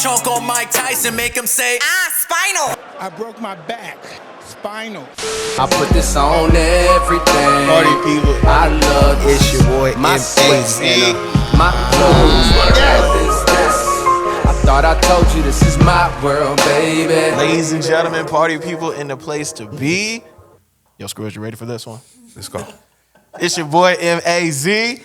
choke on Mike Tyson, make him say, spinal. I broke my back. Spinal. I put this on everything. Party people. I love this. It's your boy My sweats and my clothes. I thought I told you this is my world, baby. Ladies and gentlemen, party people in the place to be. Yo, Scrooge, you ready for this one? Let's go. It's your boy Mazi.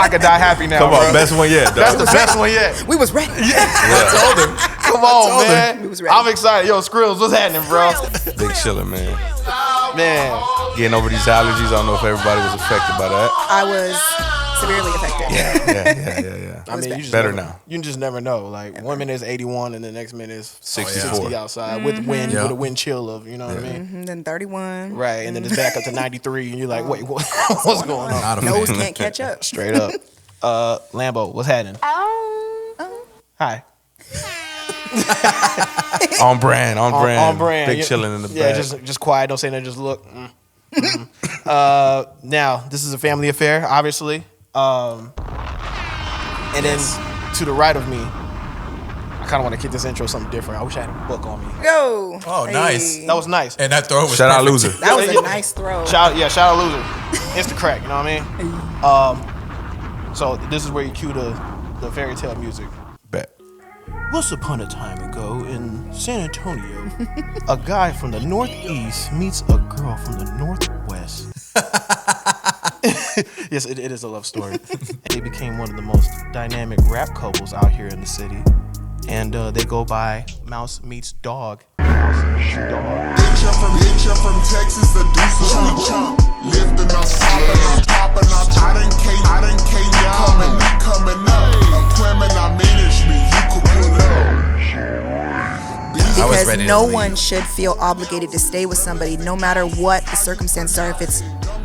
I could die happy now. Come on, bro. best one yet. That's Dog. the best one yet. We was ready. I told him. Come on, man. We was ready. I'm excited. Yo, Skrills, what's happening, bro? Big chillin', man. Man. Getting over these allergies. I don't know if everybody was affected by that. I was severely affected. Yeah. I mean, you just better never, now. You just never know. Like, 1 minute is 81 and the next minute is 64. 60 outside with wind, with a wind chill of, you know what I mean? Then 31. Right, and then it's back up to 93 and you're like, wait, what's going on? Not a Nose fan. can't catch up. Straight up. Lambo, what's happening? Hi. On brand. On brand. Big chillin' in the Yeah, back. just quiet. Don't say nothing. Just look. Now, this is a family affair, obviously. And then to the right of me, I kind of want to kick this intro something different. I wish I had a book on me. Go. Oh, nice. That was nice. And that throw was Shout out perfect. loser. That was a nice throw. Shout out loser. Insta crack. You know what I mean? So this is where you cue the fairy tale music. Bet. Once upon a time ago in San Antonio, a guy from the Northeast meets a girl from the Northwest. Yes, it is a love story. And they became one of the most dynamic rap couples out here in the city. And they go by Mouse Meets Dog. Bitch, I'm from Texas, the deuce is sweet chump. Lifting us, popping up. I done came down, coming up. Appointment, I manage me, you could pull up. I was Because ready to no leave. one should feel obligated to stay with somebody, no matter what the circumstances are.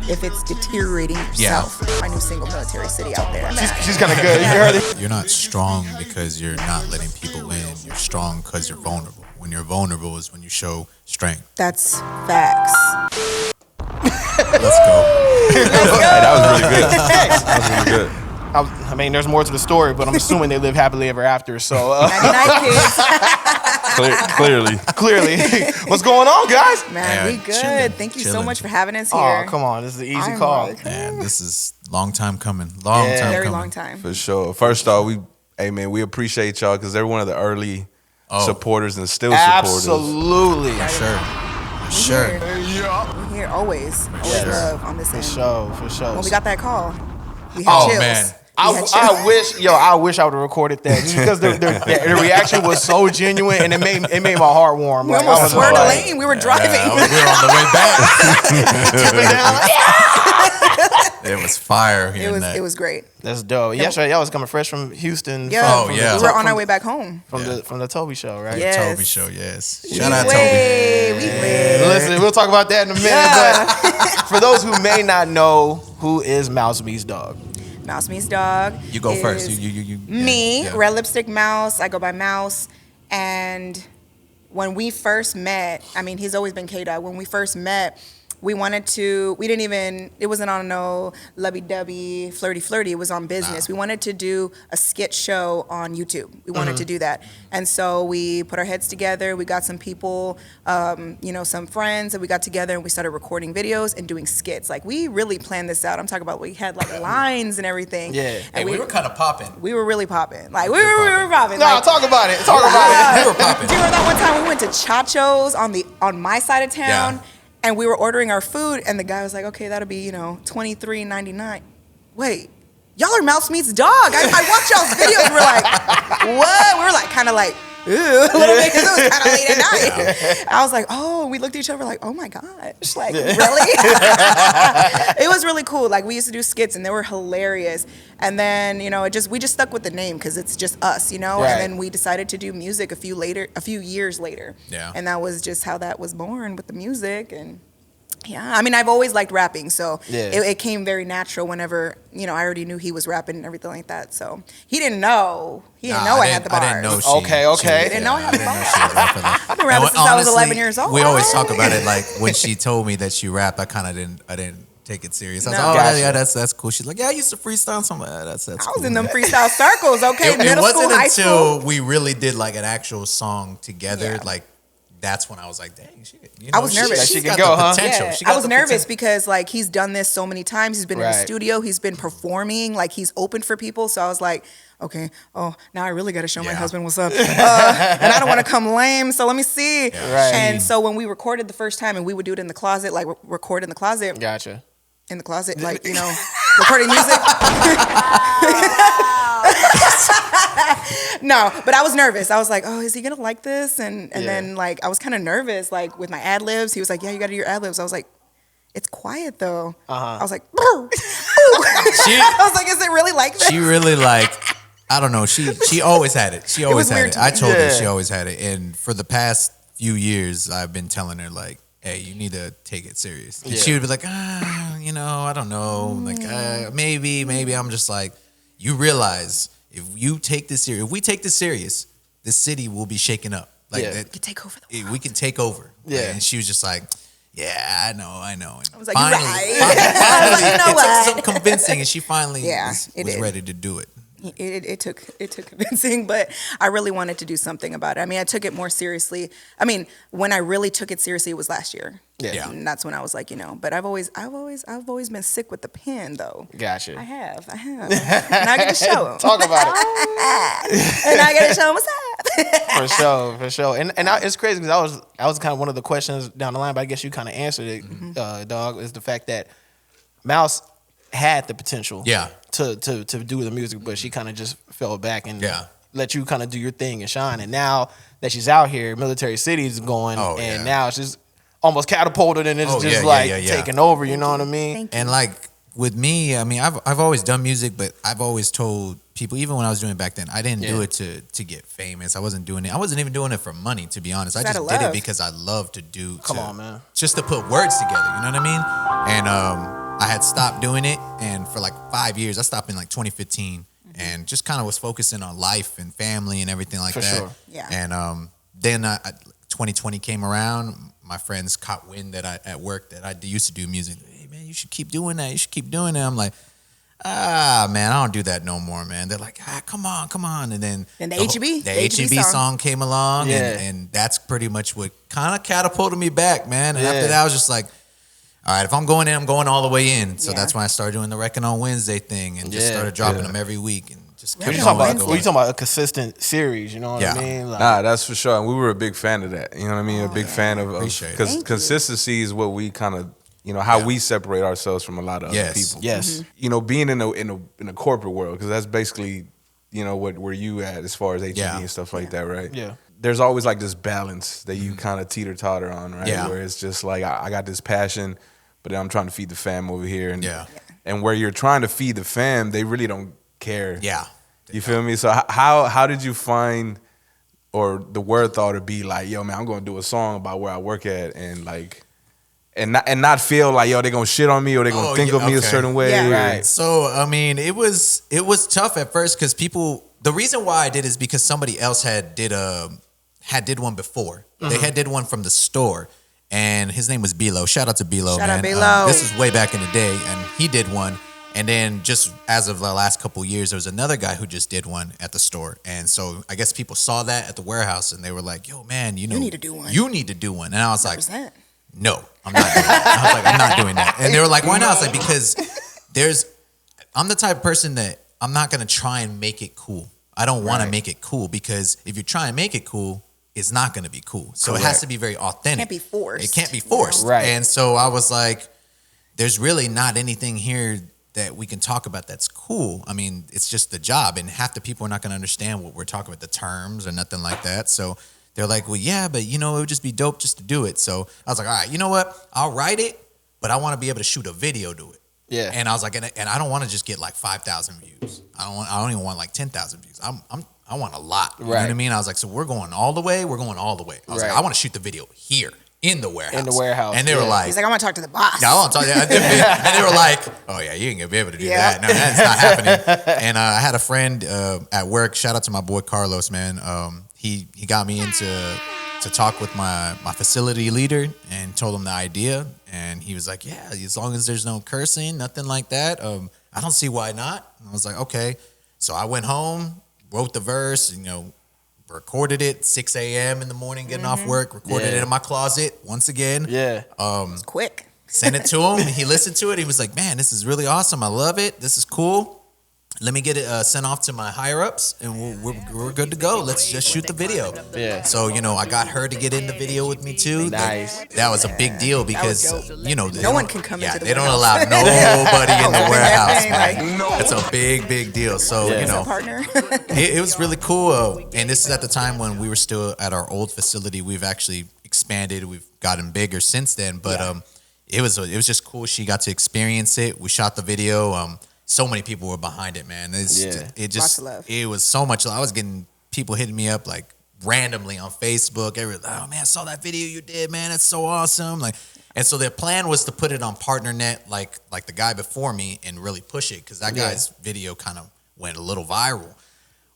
If it's deteriorating yourself. My new single military city out there. She's kind of good. You heard it? You're not strong because you're not letting people in. You're strong because you're vulnerable. When you're vulnerable is when you show strength. That's facts. Let's go. Hey, that was really good. That was really good. I mean, there's more to the story, but I'm assuming they live happily ever after. So 99 kids. Clearly. What's going on, guys? Man, Yeah, we good. chilling, Thank you so chilling. much for having us here. Oh, come on. This is an easy I'm call. like, Man, this is long time coming. Long time very coming. long time. For sure. First off, we appreciate y'all because they're one of the early supporters and still supporters. Absolutely. Sure. We're here always. Always love on this end. For sure. When we got that call, we had chills. man. I wish I would have recorded that just because the reaction was so genuine and it made my heart warm. We Like, I almost was swerved like, the lane. We were driving. We were on the way back. It was fire here. It was great. That's dope. Yesterday, y'all was coming fresh from Houston. Yeah. Oh, yeah. We were on our way back home. From the Toby show, right? Yeah. Yes. Toby show, yes. We Shout out Toby. win. Listen, we'll talk about that in a minute. Yeah. But for those who may not know, who is Mouse Meets Dog? Mouse Meets Dog. You go first. is You. Me, yeah. Redlipstickmouse. I go by Mouse. And when we first met, I mean, he's always been K-Dog. When we first met, it wasn't on no lovey-dovey, flirty. It was on business. We wanted to do a skit show on YouTube. We wanted to do that. And so we put our heads together. We got some people, some friends, and we got together and we started recording videos and doing skits. Like, we really planned this out. I'm talking about, we had like lines and everything. Yeah. And We were kind of popping. we were really popping. Like, we were popping. No, Like, talk about it. We were popping. do you remember that one time we went to Chacho's on my side of town? Yeah. And we were ordering our food, and the guy was like, "Okay, that'll be $23.99." Wait, y'all are Mouse Meets Dog. I watched y'all's videos. We're like, what? We were like, kind of like, ooh, a little bit, because it was kind of late at night. I was like, oh, we looked at each other like, oh my gosh, like, really? It was really cool. Like, we used to do skits, and they were hilarious. And then, we just stuck with the name because it's just us, Right. And then we decided to do music a few years later. Yeah. And that was just how that was born with the music, and Yeah, I mean, I've always liked rapping, so Yeah. it came very natural whenever, you know, I already knew he was rapping and everything like that. So he didn't know. He didn't know I had the bars. I didn't know she. Okay. He didn't know I had the I didn't know bars. she was rapping like. I've been rapping since I was 11 years old. We always talk about it like when she told me that she rapped, I kind of didn't take it serious. I was No. like, oh Gotcha. yeah, that's cool. She's like, yeah, I used to freestyle. So I'm like, that's I cool. was in them freestyle circles, okay? It Middle wasn't school, high until school. we really did like an actual song together, Yeah. like that's when I was like, dang, you I was nervous. She's She got can go, the huh? potential. Yeah, She got I was the nervous potential. because like he's done this so many times. He's been in the Right. studio. He's been performing. Like he's opened for people. So I was like, okay, oh, now I really got to show my Yeah. husband what's up. And I don't want to come lame. So let me see. Right. And so when we recorded the first time, and we would do it in the closet, like record in the closet, Gotcha. in the closet, like, you know, recording music. No, but I was nervous. I was like, oh, is he gonna like this? And Yeah. then like I was kind of nervous, like with my ad libs. He was like, yeah, you gotta do your ad libs. I was like, it's quiet though. I was like, ooh. I was like, is it really like this? She really like, I don't know. She always had it. She always was had weird it. to I me. told her Yeah. she always had it. And for the past few years, I've been telling her like, hey, you need to take it serious. And she would be like, you know, I don't know. Like, maybe. I'm just like, you realize if you take this serious, if we take this serious, the city will be shaken up. Like Yeah. that, You take over the world. we can take over. Yeah. And she was just like, yeah, I know. And I was like, you're right. finally, I was like, you know it what? took some convincing, and she finally Yeah, was it did. ready to do it. It took convincing, but I really wanted to do something about it. I mean, I took it more seriously. I mean, when I really took it seriously, it was last year. Yeah. And that's when I was like, you know. But I've always been sick with the pen, though. Gotcha. I have. And I get to show them. Talk about it. And I get to show them what's up. For sure. And it's crazy because I was kind of one of the questions down the line, but I guess you kind of answered it, Dog, is the fact that Mouse had the potential Yeah. to do the music, but she kind of just fell back and Yeah. let you kind of do your thing and shine. And now that she's out here, Military City is going, Oh, and yeah. now it's just almost catapulted and it's Oh, just yeah, yeah. taking over, you know what I mean? Thank you. And like with me, I mean, I've always done music, but I've always told people, even when I was doing it back then, I didn't do it to get famous. I wasn't doing it. I wasn't even doing it for money, to be honest. I It's just out did of it love. because I love to do. Come on, man. Just to put words together. You know what I mean? And I had stopped doing it, and for like 5 years, I stopped in like 2015, and just kind of was focusing on life and family and everything like For that. sure. Yeah. And then 2020 came around. My friends caught wind that at work that I used to do music. Hey man, you should keep doing that. You should keep doing that. I'm like, man, I don't do that no more, man. They're like, come on. And then And the whole- H-E-B? the The H-E-B H-E-B song. song came along, Yeah. and that's pretty much what kind of catapulted me back, man. And Yeah. after that, I was just like, all right, if I'm going in, I'm going all the way in. So Yeah. that's when I started doing the Reckon on Wednesday thing and just Yeah. started dropping them every week and just Yeah, kept You Reckon talking on about, Wednesday. you talking about a consistent series, you know what Yeah. I mean? Like, Nah, that's for sure. And we were a big fan of that. You know what I mean? A big fan of Appreciate it. because Thank you. consistency is what we kind of, you know, how we separate ourselves from a lot of other Yes. people. yes. You know, being in a corporate world, because that's basically, you know, where you at as far as HEB Yeah. and stuff like that, right? Yeah. There's always like this balance that you kind of teeter totter on, right? Yeah. Where it's just like I got this passion, but then I'm trying to feed the fam over here, and Yeah. and where you're trying to feed the fam, they really don't care. Yeah. You feel me? So how did you find or the wherewithal to be like, yo, man, I'm gonna do a song about where I work at and like and not feel like, yo, they gonna shit on me or they gonna Oh, think yeah, of me a okay. certain way. Yeah. or- Right. So I mean, it was tough at first because people. The reason why I did is because somebody else had did one before. They had did one from the store, and his name was Bilo. Shout out to Bilo, Shout out man. Bilo. This is way back in the day, and he did one. And then just as of the last couple years, there was another guy who just did one at the store. And so I guess people saw that at the warehouse, and they were like, "Yo, man, you know, need to do one." You need to do one." And I was like, 100%. no, I'm not doing that. I was like, I'm not doing that. And they were like, why not? I was like, because I'm the type of person that I'm not going to try and make it cool. I don't want to make it cool because if you try and make it cool, it's not going to be cool. So it has to be very authentic. Can't be forced. It can't be forced. Right. And so I was like, there's really not anything here that we can talk about that's cool. I mean, it's just the job, and half the people are not going to understand what we're talking about, the terms or nothing like that. So they're like, well, yeah, but you know, it would just be dope just to do it. So I was like, all right, you know what? I'll write it, but I want to be able to shoot a video to it. Yeah. And I was like, and I don't want to just get like 5,000 views. I don't even want like 10,000 views. I want a lot. You know what I Right. mean? I was like, so we're going all the way. I was like, Right. I want to shoot the video here in the warehouse. In the warehouse, And they were yeah. like, He's like, I want to talk to the boss. yeah, I want to talk to you. And they were like, oh, yeah, you ain't going to be able to do that. No, that's not happening. And I had a friend at work. Shout out to my boy Carlos, man. He got me into to talk with my facility leader and told him the idea. And he was like, yeah, as long as there's no cursing, nothing like that, I don't see why not. And I was like, okay. So I went home, wrote the verse, recorded it 6 a.m. in the morning, getting off work, recorded it in my closet once again. Yeah. It's quick. Sent it to him. He listened to it. He was like, man, this is really awesome. I love it. This is cool. Let me get it sent off to my higher ups, and we're good to go. Let's just shoot the video. Yeah. So I got her to get in the video with me too. Nice. That was a big deal because No one can come into the they don't warehouse. allow nobody in the warehouse, thing, man. like- That's a big deal. So Partner. it was really cool. And this is at the time when we were still at our old facility. We've actually expanded. We've gotten bigger since then. But it was just cool. She got to experience it. We shot the video. So many people were behind it, man. Lots of love. It was so much. I was getting people hitting me up like randomly on Facebook. Oh man, I saw that video you did, man. That's so awesome. And so their plan was to put it on PartnerNet, like the guy before me, and really push it because that guy's video kind of went a little viral.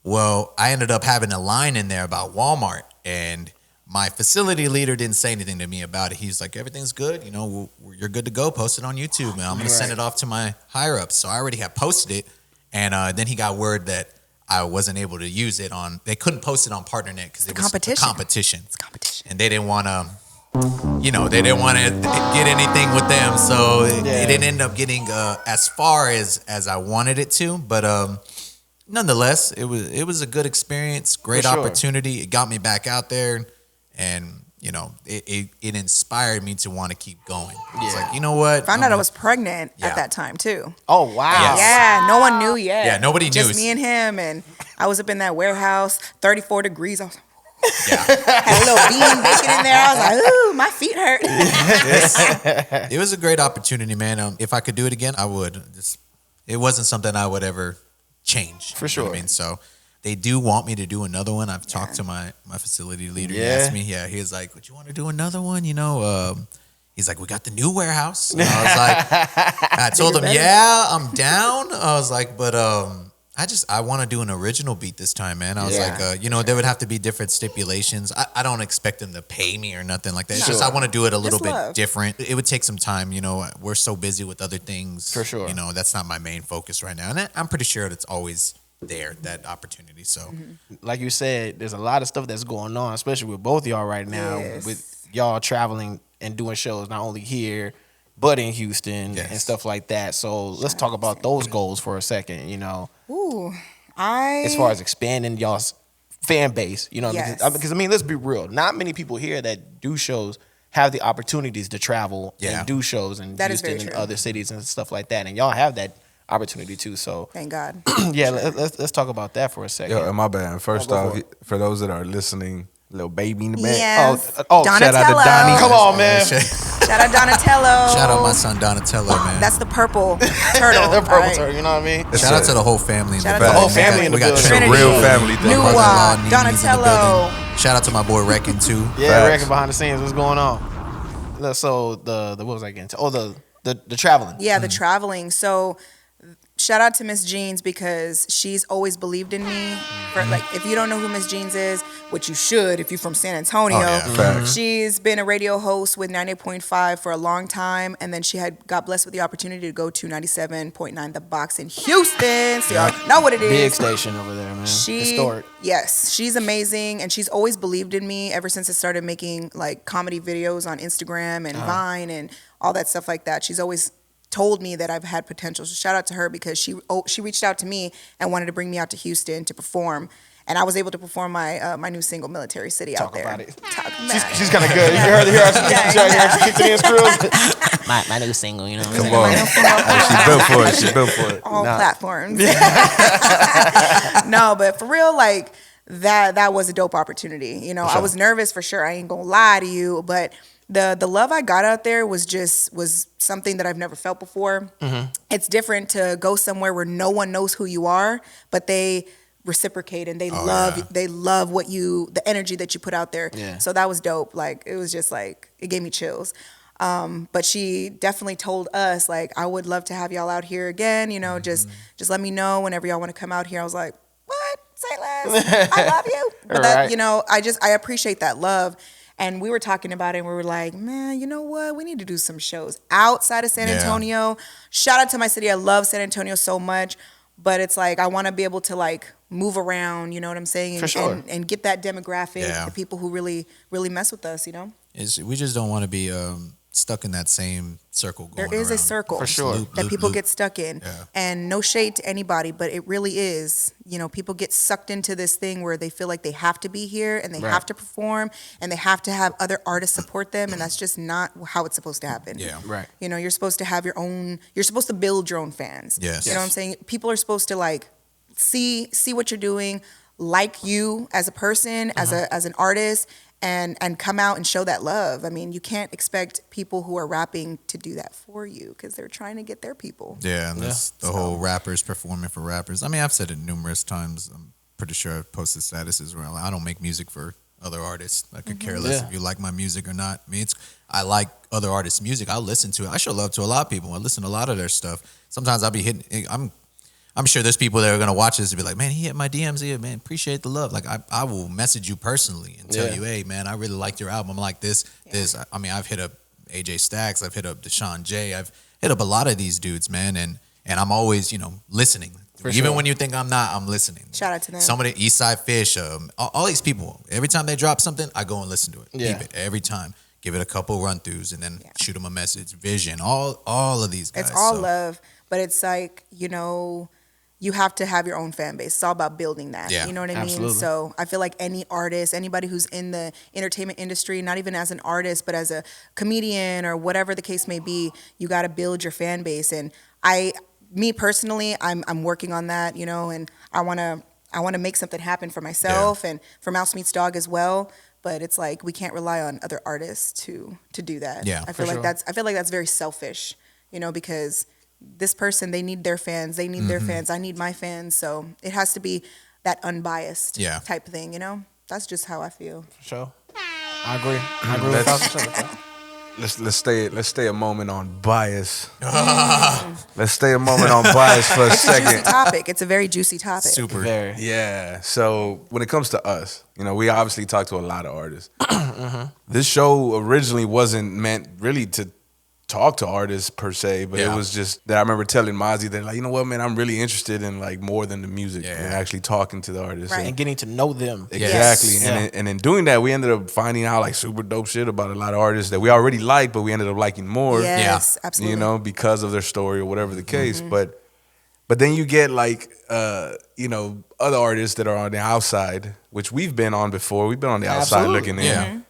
Well, I ended up having a line in there about Walmart, and my facility leader didn't say anything to me about it. He's like, everything's good. You're good to go. Post it on YouTube. And I'm going to send it off to my higher ups. So I already had posted it. And then he got word that I wasn't able to use it on, they couldn't post it on PartnerNet because it was a competition. It's competition. And they didn't want to, they didn't want to get anything with them. So it didn't end up getting as far as I wanted it to. But nonetheless, it was a good experience, great opportunity. It got me back out there. And, it inspired me to want to keep going. It's like, you know what? Found out I was pregnant at that time, too. Oh, wow. Yes. Yeah, no one knew yet. Yeah, nobody knew. Just me and him. And I was up in that warehouse, 34 degrees. I was Yeah. had a little bean bacon in there. I was like, ooh, my feet hurt. It was a great opportunity, man. If I could do it again, I would. It wasn't something I would ever change. For sure. You know what I mean? So they do want me to do another one. I've talked to my facility leader. He asked me, he was like, would you want to do another one? He's like, we got the new warehouse. And I was like, I told him, yeah, I'm down. I was like, but I want to do an original beat this time, man. I was like, there would have to be different stipulations. I don't expect them to pay me or nothing like that. It's just I want to do it a little bit different. It would take some time. We're so busy with other things. For sure. That's not my main focus right now. And I'm pretty sure it's always there, that opportunity. So Like you said, there's a lot of stuff that's going on, especially with both y'all right now, with y'all traveling and doing shows not only here but in Houston and stuff like that. So let's talk about those goals for a second. Ooh, as far as expanding y'all's fan base, because let's be real, not many people here that do shows have the opportunities to travel and do shows in Houston and other cities and stuff like that, and y'all have that opportunity too. So thank God. let's talk about that for a second. Yo, my bad. First off, for those that are listening, little baby in the back. Yes. Oh, shout out to Donatello. Donnie. Come on, man. Shout out Donatello. shout out my son Donatello, man. That's the purple turtle. The purple turtle, you know what I mean? Shout out to the whole family in the Shout out to building. the whole family in the We got building. Trinity. Real family thing. New brother-in-law, Nini's in the Donatello. building. Shout out to my boy Reckon too. Yeah, Facts. Reckon behind the scenes, what's going on? So the what was I getting to? Oh, the traveling. Yeah, the traveling. So shout out to Miss Jeans because she's always believed in me. If you don't know who Miss Jeans is, which you should if you're from San Antonio, Facts. she's been a radio host with 98.5 for a long time, and then she got blessed with the opportunity to go to 97.9 The Box in Houston. So y'all know what it is. Big station over there, man. Historic. Yes, she's amazing, and she's always believed in me ever since I started making comedy videos on Instagram and Vine and all that stuff like that. She's always told me that I've had potential. So shout out to her because she reached out to me and wanted to bring me out to Houston to perform. And I was able to perform my new single, Military City, out there. Talk about it. Talk about it. She's kind of good. You heard her. She kicked it in screws. My new single, Come on. She built for it. She built for it. All platforms. No, but for real, that was a dope opportunity. I was nervous for sure. I ain't gonna lie to you, but the love I got out there was something that I've never felt before. It's different to go somewhere where no one knows who you are, but they reciprocate, and they love what the energy that you put out there. Yeah. So that was dope. Like, it was just like, it gave me chills. But she definitely told us, like, I would love to have y'all out here again, you know, just let me know whenever y'all want to come out here. I was like, what? Say less. I love you. But that, you know, I appreciate that love. And we were talking about it, and we were like, man, you know what? We need to do some shows outside of San Antonio. Shout out to my city. I love San Antonio so much. But it's like, I want to be able to, like, move around, you know what I'm saying? For sure. And get that demographic, the people who really, really mess with us, you know? We just don't want to be stuck in that same circle going There is around. a circle For sure. that people get stuck in. Yeah. And no shade to anybody, but it really is. You know, people get sucked into this thing where they feel like they have to be here and they have to perform and they have to have other artists support them, and that's just not how it's supposed to happen. Yeah. Right. You know, you're supposed to have your own, you're supposed to build your own fans. Yes. You know what I'm saying? People are supposed to, like, see what you're doing, like you as a person, as an artist, and come out and show that love. I mean, you can't expect people who are rapping to do that for you because they're trying to get their people. Yeah, and that's the whole rappers performing for rappers. I mean, I've said it numerous times. I'm pretty sure I've posted statuses where I don't make music for other artists. I could care less if you like my music or not. I mean, I like other artists' music. I listen to it. I show love to a lot of people. I listen to a lot of their stuff. Sometimes I'll be hitting. I'm sure there's people that are gonna watch this and be like, man, he hit my DMs here, man. Appreciate the love. Like, I will message you personally and tell you, hey, man, I really liked your album. I'm like this. I mean, I've hit up AJ Stacks. I've hit up Deshaun J. I've hit up a lot of these dudes, man, and I'm always, you know, listening. Even when you think I'm not, I'm listening. Shout out to them. Somebody, Eastside Fish, all these people. Every time they drop something, I go and listen to it. Yeah. Keep it every time. Give it a couple run throughs and then shoot them a message. Vision, all of these guys. It's all love, but it's like, you know, you have to have your own fan base. It's all about building that. Yeah, you know what I absolutely. mean? So I feel like any artist, anybody who's in the entertainment industry, not even as an artist, but as a comedian or whatever the case may be, you got to build your fan base. And me personally, I'm working on that, you know, and I want to make something happen for myself and for Mouse Meets Dog as well. But it's like, we can't rely on other artists to do that. Yeah, I feel like that's very selfish, you know, because this person, they need their fans. They need their fans. I need my fans. So it has to be that unbiased type thing, you know? That's just how I feel. For sure. I agree. I agree with 1,000%. Let's stay a moment on bias. Let's stay a moment on bias for a second. It's a juicy topic. It's a very juicy topic. Super. Very. Yeah. So when it comes to us, you know, we obviously talk to a lot of artists. This show originally wasn't meant really to talk to artists per se, but it was just that I remember telling Mazi that, like, you know what, man, I'm really interested in, like, more than the music and actually talking to the artists. Right. And getting to know them. Exactly. Yes. And in doing that, we ended up finding out, like, super dope shit about a lot of artists that we already liked, but we ended up liking more. Yes, absolutely. You know, because of their story or whatever the case. But then you get, like, you know, other artists that are on the outside, which we've been on before. We've been on the outside looking in.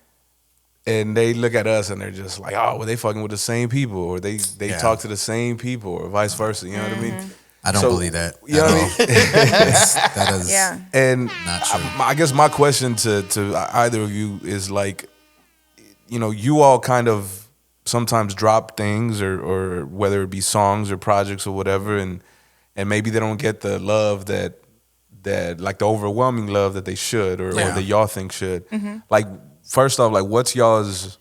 And they look at us and they're just like, oh, well, they fucking with the same people, or they talk to the same people, or vice versa. You know what I mean? I don't believe that. You know what I mean? That is And not true. I guess my question to either of you is, like, you know, you all kind of sometimes drop things, or whether it be songs or projects or whatever, and maybe they don't get the love that like the overwhelming love that they should, or that y'all think should. Like, first off, like, what's y'all's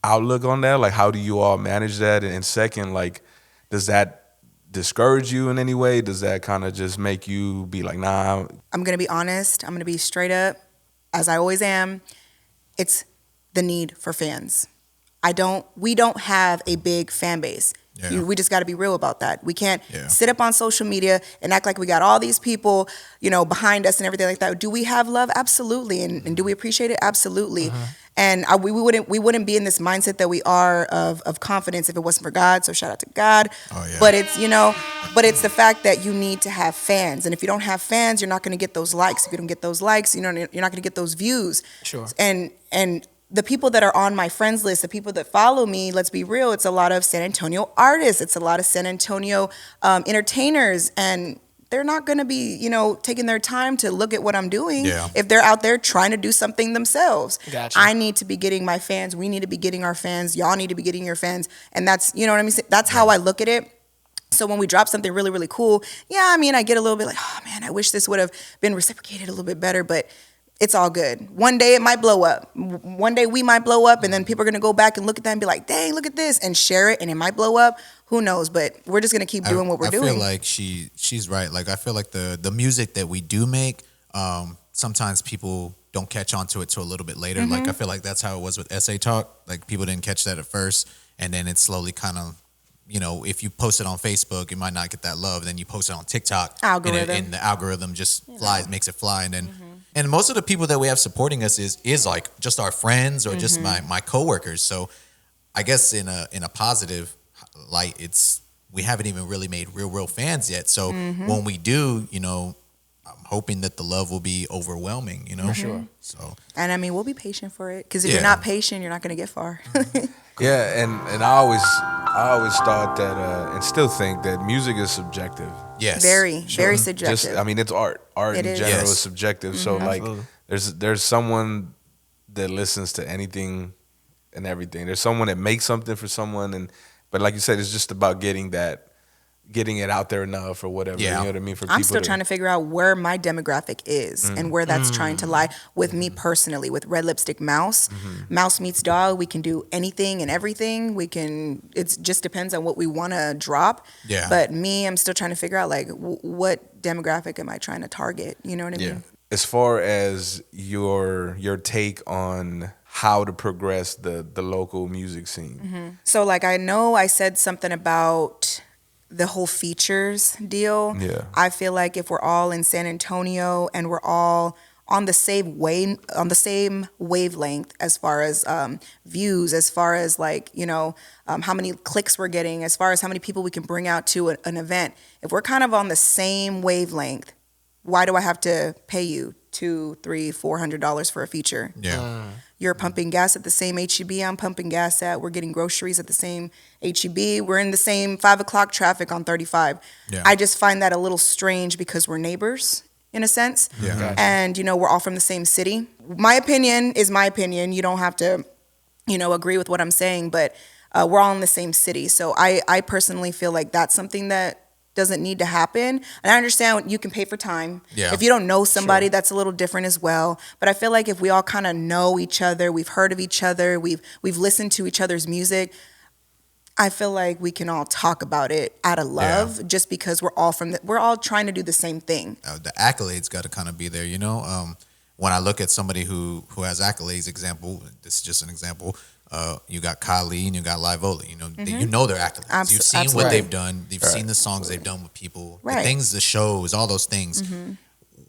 outlook on that? Like, how do you all manage that? And second, like, does that discourage you in any way? Does that kind of just make you be like, nah? I'm going to be honest. I'm going to be straight up, as I always am. It's the need for fans. We don't have a big fan base. Yeah. We just got to be real about that. We can't sit up on social media and act like we got all these people, you know, behind us and everything like that. Do we have love? Absolutely. And do we appreciate it? Absolutely. And we wouldn't be in this mindset that we are of confidence if it wasn't for God. So shout out to God. Oh, yeah. But it's, you know, it's the fact that you need to have fans. And if you don't have fans, you're not going to get those likes. If you don't get those likes, you know, you're not going to get those views. Sure. And the people that are on my friends list, the people that follow me, let's be real, it's a lot of San Antonio artists. It's a lot of San Antonio entertainers. And they're not going to be, you know, taking their time to look at what I'm doing if they're out there trying to do something themselves. Gotcha. I need to be getting my fans. We need to be getting our fans. Y'all need to be getting your fans. And that's, you know what I mean? That's how I look at it. So when we drop something really, really cool, yeah, I mean, I get a little bit like, oh man, I wish this would have been reciprocated a little bit better, but it's all good. One day it might blow up. One day we might blow up, and then people are gonna go back and look at that and be like, dang, look at this, and share it, and it might blow up. Who knows? But we're just gonna keep doing what we're doing. I feel like she's right. Like, I feel like the music that we do make, sometimes people don't catch on to it till a little bit later. Like, I feel like that's how it was with Essay Talk. Like, people didn't catch that at first, and then it slowly kind of, you know, if you post it on Facebook, you might not get that love. Then you post it on TikTok, and the algorithm just flies, makes it fly. And then, and most of the people that we have supporting us is like just our friends or just my coworkers. So, I guess in a positive light, we haven't even really made real fans yet. So when we do, you know, I'm hoping that the love will be overwhelming. You know, for sure. So, and I mean, we'll be patient for it, because if you're not patient, you're not going to get far. Yeah, and I always thought that, and still think that music is subjective. Yes, very subjective. Just, I mean, it's art. Art in general is subjective. So like, there's someone that listens to anything and everything. There's someone that makes something for someone, but like you said, it's just about getting it out there enough or whatever. You know what I mean? For I'm still trying to figure out where my demographic is and where that's trying to lie with me personally, with Redlipstickmouse. Mouse meets dog. We can do anything and everything. It just depends on what we want to drop. Yeah. But me, I'm still trying to figure out like what demographic am I trying to target? You know what I mean? As far as your take on how to progress the local music scene. So like, I know I said something about the whole features deal. Yeah. I feel like if we're all in San Antonio and we're all on the same wavelength as far as views, as far as like, you know, how many clicks we're getting, as far as how many people we can bring out to an event. If we're kind of on the same wavelength, why do I have to pay you $200, $300, $400 for a feature? Yeah. You're pumping gas at the same HEB I'm pumping gas at. We're getting groceries at the same HEB. We're in the same 5 o'clock traffic on 35. Yeah. I just find that a little strange because we're neighbors in a sense. Yeah. Gotcha. And, you know, we're all from the same city. My opinion is my opinion. You don't have to, you know, agree with what I'm saying, but we're all in the same city. So I personally feel like that's something that doesn't need to happen. And I understand you can pay for time. Yeah. If you don't know somebody, that's a little different as well. But I feel like if we all kind of know each other, we've heard of each other, we've listened to each other's music, I feel like we can all talk about it out of love, just because we're all trying to do the same thing. The accolades got to kind of be there, you know. When I look at somebody who has accolades, example, this is just an example. You got Kylie and you got Livola. You know, you know their accolades. You've seen what they've done. You've seen the songs they've done with people, the things, the shows, all those things.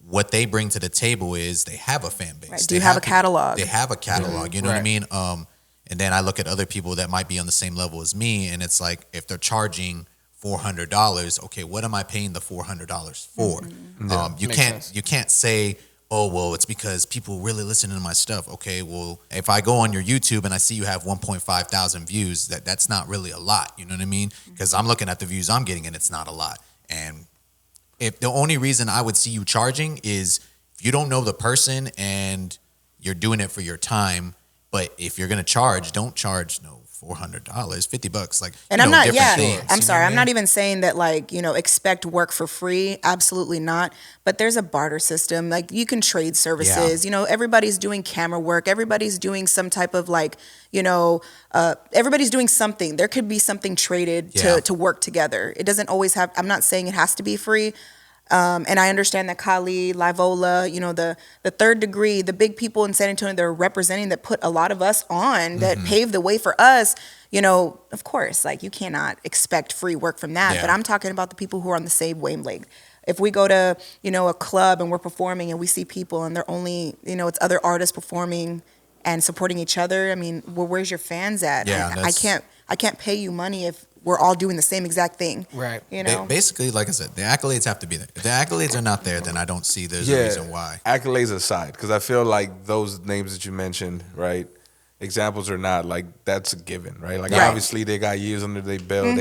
What they bring to the table is they have a fan base. Do you have a catalog? They have a catalog. You know what I mean? And then I look at other people that might be on the same level as me, and it's like, if they're charging $400, okay, what am I paying the $400 for? You can't say, oh, well, it's because people really listen to my stuff. Okay, well, if I go on your YouTube and I see you have 1.5 thousand views, that's not really a lot. You know what I mean? Because I'm looking at the views I'm getting, and it's not a lot. And if the only reason I would see you charging is if you don't know the person and you're doing it for your time. But if you're gonna charge, don't charge $400, $50. Like, and I'm not. Things, I'm sorry. I'm not even saying that, like, you know, expect work for free. Absolutely not. But there's a barter system. Like, you can trade services. You know, everybody's doing camera work. Everybody's doing some type of, like, you know, everybody's doing something. There could be something traded to work together. It doesn't always have. I'm not saying it has to be free. And I understand that Kali, Livola, you know, the Third Degree, the big people in San Antonio, they're representing, that put a lot of us on, that paved the way for us. You know, of course, like, you cannot expect free work from that. But I'm talking about the people who are on the same wavelength. If we go to, you know, a club and we're performing and we see people and they're only, you know, it's other artists performing and supporting each other. I mean, well, where's your fans at? Yeah, I can't pay you money if we're all doing the same exact thing. Right. You know? Basically, like I said, the accolades have to be there. If the accolades are not there, then I don't see there's a reason why. Accolades aside, because I feel like those names that you mentioned, right, examples or not, like, that's a given, right? Like, obviously they got years under their belt.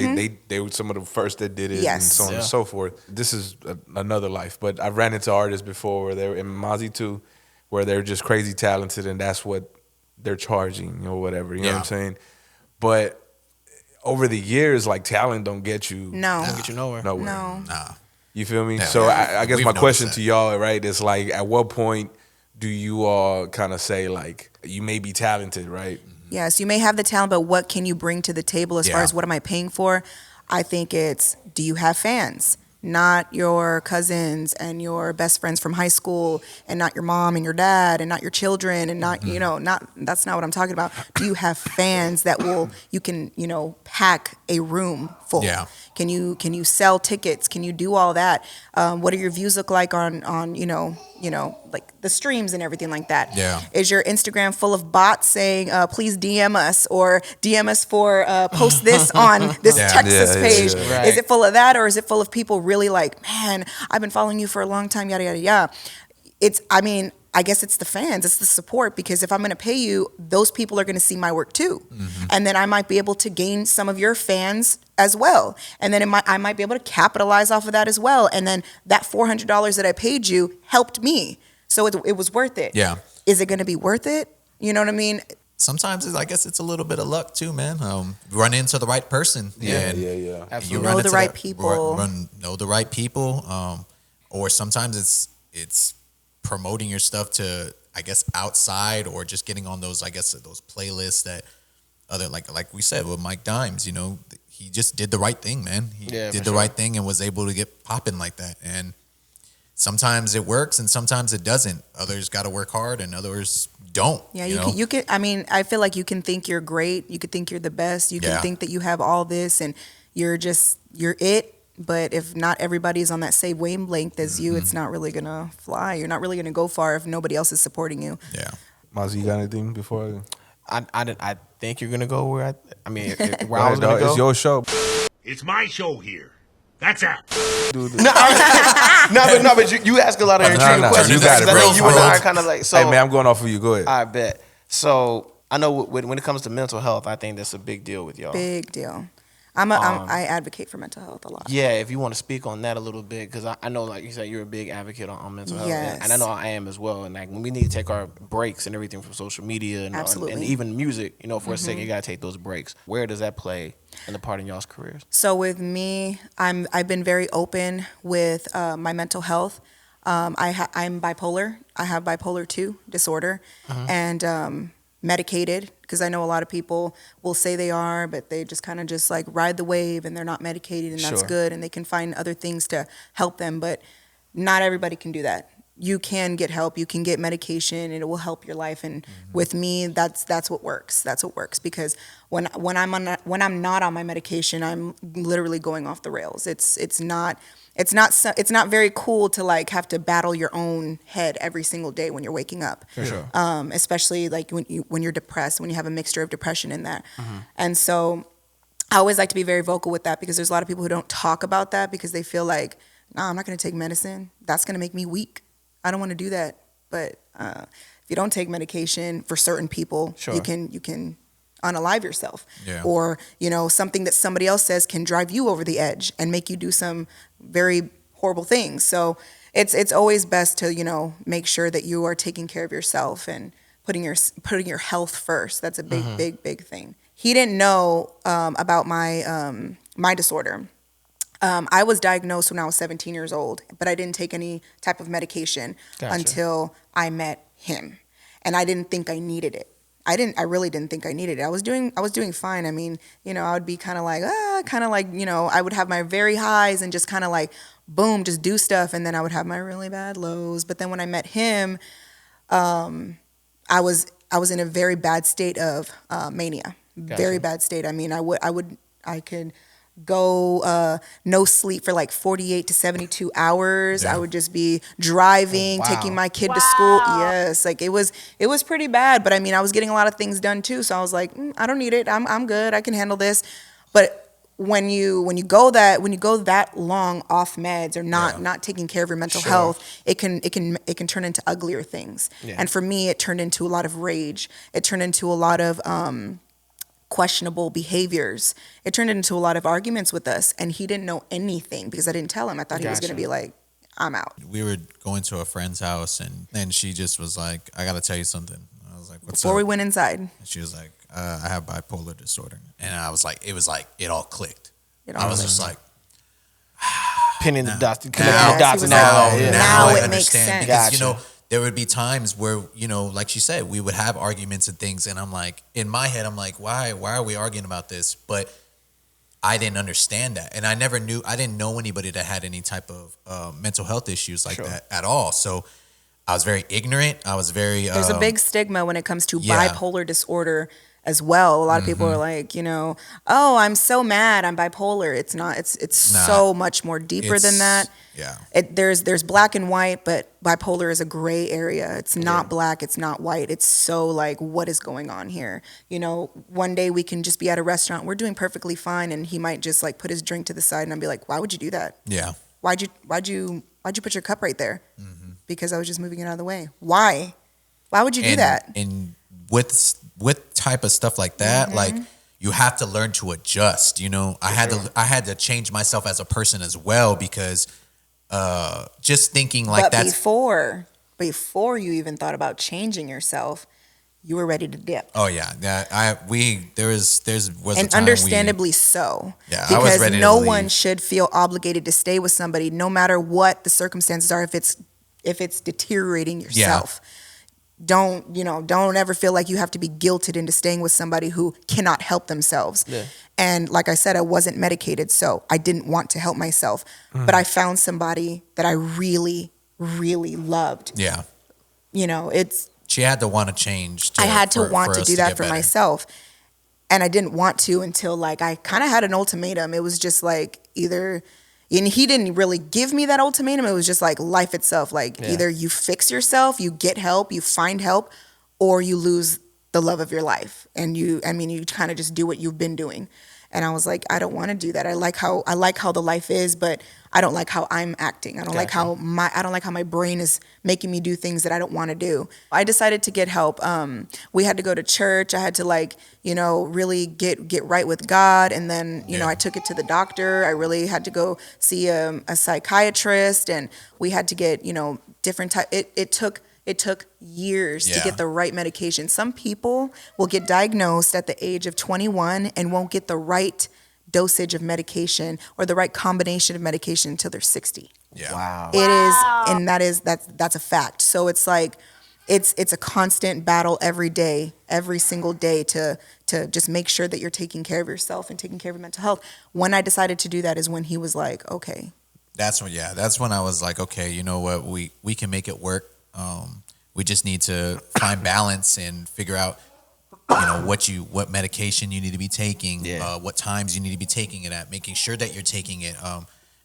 They were some of the first that did it, and so on and so forth. This is another life. But I've ran into artists before where they're in Mazi too, where they're just crazy talented, and that's what they're charging or whatever. You know what I'm saying? But over the years, like talent don't get you. No. Don't get you nowhere. No. Nah. You feel me? Yeah. So I guess We've my question noticed to that. y'all, right, is like, at what point do you all kind of say like, you may be talented, right? Yes, you may have the talent, but what can you bring to the table as far as what am I paying for? I think it's, do you have fans? Not your cousins and your best friends from high school, and not your mom and your dad, and not your children, and not, that's not what I'm talking about. Do you have fans that you can pack a room full? Yeah. Can you sell tickets? Can you do all that? What do your views look like on like the streams and everything like that? Yeah. Is your Instagram full of bots saying, please DM us, or DM us for post this on this Texas page? Yeah. Right. Is it full of that, or is it full of people really like, man, I've been following you for a long time, yada, yada, yada? I guess it's the fans, it's the support, because if I'm going to pay you, those people are going to see my work too. And then I might be able to gain some of your fans as well. And then I might be able to capitalize off of that as well. And then that $400 that I paid you helped me. So it was worth it. Yeah. Is it going to be worth it? You know what I mean? Sometimes I guess it's a little bit of luck too, man. Run into the right person. Yeah. Absolutely. You Know run the into right people. Know the right people. Or sometimes it's promoting your stuff to, I guess, outside, or just getting on those, I guess, those playlists that other, like we said with Mike Dimes, he just did the right thing, man. He did the right thing and was able to get popping like that. And sometimes it works and sometimes it doesn't. Others got to work hard and others don't. Yeah, you can. I mean, I feel like you can think you're great. You could think you're the best. You can think that you have all this and you're it. But if not everybody's on that same wavelength as you, it's not really gonna fly. You're not really gonna go far if nobody else is supporting you. Yeah. Mazi, you got anything before? I think you're gonna go where I was Go gonna ahead, dog. go. It's your show. It's my show here. That's out. But you ask a lot of intriguing questions. You got it, I bro. know you and I are kind of like, so. Hey, man, I'm going off of you. Go ahead. I bet. So I know when it comes to mental health, I think that's a big deal with y'all. Big deal. I advocate for mental health a lot. Yeah, if you want to speak on that a little bit, because I know, like you said, you're a big advocate on mental health, Yes. and I know I am as well. And like when we need to take our breaks and everything from social media and even music, for a second, you gotta take those breaks. Where does that play in the part in y'all's careers? So with me, I've been very open with my mental health. I'm bipolar. I have bipolar 2 disorder, and medicated, because I know a lot of people will say they are, but they just kind of just like ride the wave and they're not medicated, and that's good, and they can find other things to help them, but not everybody can do that. You can get help, you can get medication, and it will help your life. And with me, that's what works. That's what works, because when I'm not on my medication, I'm literally going off the rails. It's not very cool to like have to battle your own head every single day when you're waking up. For sure. Especially like when you're depressed, when you have a mixture of depression in that. And so I always like to be very vocal with that, because there's a lot of people who don't talk about that because they feel like, nah, I'm not going to take medicine. That's going to make me weak. I don't want to do that. But if you don't take medication, for certain people, you can unalive yourself. Yeah. Or, something that somebody else says can drive you over the edge and make you do some very horrible things. So it's always best to, make sure that you are taking care of yourself and putting your health first. That's a big thing. He didn't know about my disorder. I was diagnosed when I was 17 years old, but I didn't take any type of medication until I met him. And I didn't think I needed it. I really didn't think I needed it. I was doing fine. I mean, I would be kind of like, I would have my very highs and just kind of like, boom, just do stuff. And then I would have my really bad lows. But then when I met him, I was in a very bad state of mania. Very bad state. I mean, I could go no sleep for like 48 to 72 hours. I would just be driving, taking my kid to school. Yes, like it was pretty bad. But I mean, I was getting a lot of things done too. So I was like, I don't need it. I'm good. I can handle this. But when you go that long off meds or not taking care of your mental health, it can turn into uglier things. And for me, it turned into a lot of rage. It turned into a lot of questionable behaviors. It turned into a lot of arguments with us, and he didn't know anything because I didn't tell him. I thought he was going to be like, I'm out. We were going to a friend's house, and then she just was like, I got to tell you something. I was like, what's up? Before we went inside. And she was like, I have bipolar disorder, and I was like, it all clicked. I was just like, pinning the dots, connecting now, the dots. Now I it understand makes sense. because Gotcha. there would be times where like she said, we would have arguments and things, and I'm like, in my head, I'm like, why are we arguing about this? But I didn't understand that, and I didn't know anybody that had any type of mental health issues like that at all. So I was very ignorant. I was very. There's a big stigma when it comes to bipolar disorder as well. A lot of people are like, oh, I'm so mad, I'm bipolar. It's not. It's so much more deeper than that. Yeah. There's black and white, but bipolar is a gray area. It's not black. It's not white. It's so like, what is going on here? One day we can just be at a restaurant. We're doing perfectly fine, and he might just like put his drink to the side, and I'll be like, why would you do that? Yeah. Why'd you put your cup right there? Because I was just moving it out of the way. Why would you do that? And with type of stuff like that, like you have to learn to adjust. I had to change myself as a person as well, because just thinking like that. Before you even thought about changing yourself, you were ready to dip. Oh yeah, there was and understandably so. Yeah, because I was ready no to leave. one should feel obligated to stay with somebody, no matter what the circumstances are. If it's deteriorating yourself, don't ever feel like you have to be guilted into staying with somebody who cannot help themselves. Yeah. And like I said, I wasn't medicated, so I didn't want to help myself. But I found somebody that I really, really loved. Yeah. She had to want to change. I had to want to do that for myself. And I didn't want to until like I kind of had an ultimatum. It was just like either, and he didn't really give me that ultimatum. It was just like life itself. Like either you fix yourself, you get help, you find help, or you lose the love of your life. And you kind of just do what you've been doing. And I was like, I don't want to do that. I like how the life is, but I don't like how I'm acting. I don't like how my brain is making me do things that I don't want to do. I decided to get help. We had to go to church. I had to really get right with God. And then, I took it to the doctor. I really had to go see a psychiatrist, and we had to get, different type. It took years to get the right medication. Some people will get diagnosed at the age of 21 and won't get the right dosage of medication or the right combination of medication until they're 60. Yeah. Wow. It is, and that's a fact. So it's like it's a constant battle every day, every single day to just make sure that you're taking care of yourself and taking care of your mental health. When I decided to do that is when he was like, okay. That's when I was like, okay, you know what, we can make it work. We just need to find balance and figure out, what medication you need to be taking, what times you need to be taking it at, making sure that you're taking it.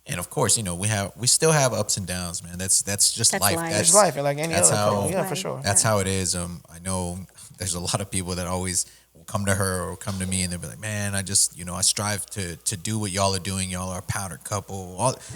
And of course, we still have ups and downs, man. That's life. That's life, like any other thing. Yeah, for sure. That's how it is. I know there's a lot of people that always will come to her or come to me, and they'll be like, man, I just, I strive to do what y'all are doing. Y'all are a powdered couple,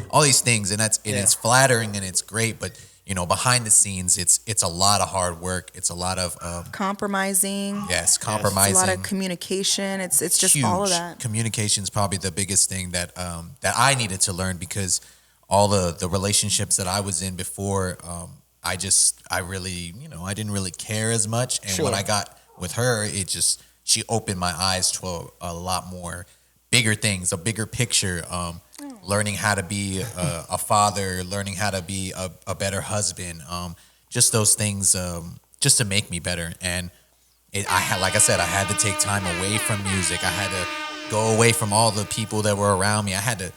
all these things. And it's flattering and it's great, but behind the scenes, it's a lot of hard work. It's a lot of compromising. Yes, compromising. It's a lot of communication. It's just huge. All of that. Communication is probably the biggest thing that I needed to learn, because all the relationships that I was in before, I really, I didn't really care as much. And when I got with her, she opened my eyes to a lot more bigger things, a bigger picture. Learning how to be a father, learning how to be a better husband, just those things, just to make me better. And like I said, I had to take time away from music. I had to go away from all the people that were around me. I had to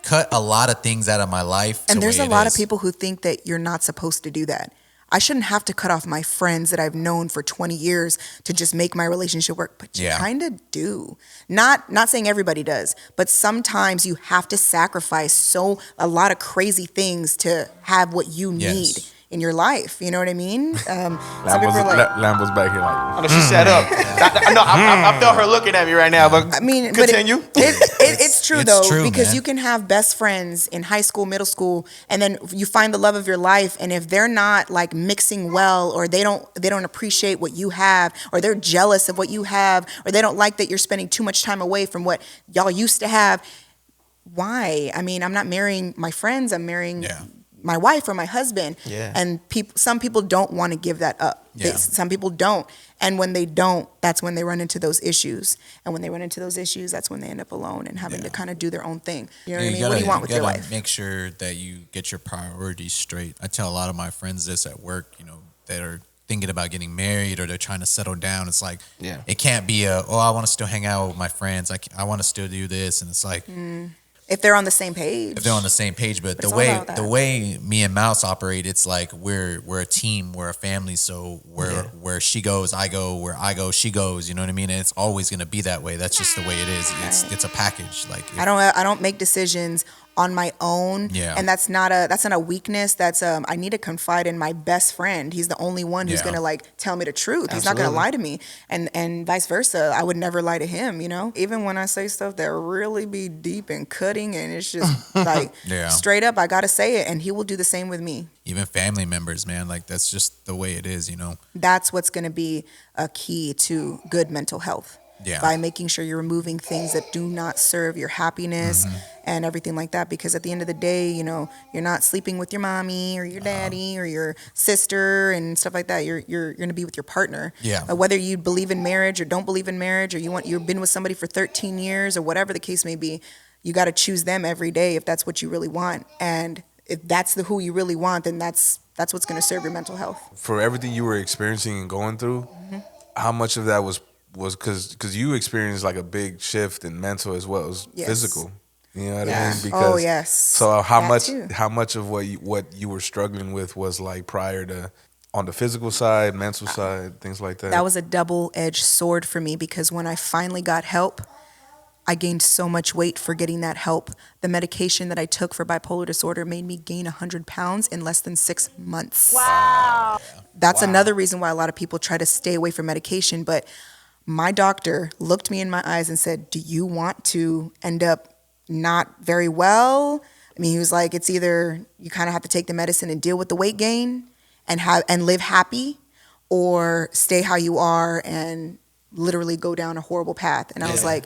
cut a lot of things out of my life. And there's a lot of people who think that you're not supposed to do that. I shouldn't have to cut off my friends that I've known for 20 years to just make my relationship work, but you kind of do. Not saying everybody does, but sometimes you have to sacrifice a lot of crazy things to have what you need in your life. You know what I mean? Some people are like, Lambo's back here like, I know she sat up. I felt her looking at me right now, but continue. But it's true though, because man, you can have best friends in high school, middle school, and then you find the love of your life, and if they're not like mixing well, or they don't appreciate what you have, or they're jealous of what you have, or they don't like that you're spending too much time away from what y'all used to have, why? I mean, I'm not marrying my friends, I'm marrying my wife or my husband. Yeah. And some people don't want to give that up. Yeah. Some people don't. And when they don't, that's when they run into those issues. And when they run into those issues, that's when they end up alone and having to kind of do their own thing. You know what I mean? What do you want with your life? Make sure that you get your priorities straight. I tell a lot of my friends this at work, that are thinking about getting married or they're trying to settle down. It's like, it can't be I want to still hang out with my friends. I want to still do this. And it's like, if they're on the same page. But the way me and Mouse operate, it's like we're a team, we're a family. So where she goes, I go. Where I go, she goes. You know what I mean? And it's always gonna be that way. That's just the way it is. It's a package. Like I don't make decisions on my own. Yeah. And that's not a weakness. That's I need to confide in my best friend. He's the only one who's gonna like tell me the truth. He's not gonna lie to me. And vice versa. I would never lie to him, Even when I say stuff that really be deep and cutting and it's just like straight up, I gotta say it, and he will do the same with me. Even family members, man, like that's just the way it is, That's what's gonna be a key to good mental health. Yeah. By making sure you're removing things that do not serve your happiness and everything like that. Because at the end of the day, you're not sleeping with your mommy or your daddy or your sister and stuff like that. You're going to be with your partner. Yeah. Whether you believe in marriage or don't believe in marriage, or you've been with somebody for 13 years or whatever the case may be, you got to choose them every day if that's what you really want. And if that's who you really want, then that's what's going to serve your mental health. For everything you were experiencing and going through, how much of that was because you experienced like a big shift in mental as well as physical. You know what I mean? Because, So how much of what you were struggling with was like prior to on the physical side, mental side, things like that? That was a double-edged sword for me, because when I finally got help, I gained so much weight for getting that help. The medication that I took for bipolar disorder made me gain 100 pounds in less than 6 months. Wow. That's another reason why a lot of people try to stay away from medication. But my doctor looked me in my eyes and said, "Do you want to end up not very well?" I mean, he was like, it's either you kind of have to take the medicine and deal with the weight gain and live happy, or stay how you are and literally go down a horrible path. And I was like,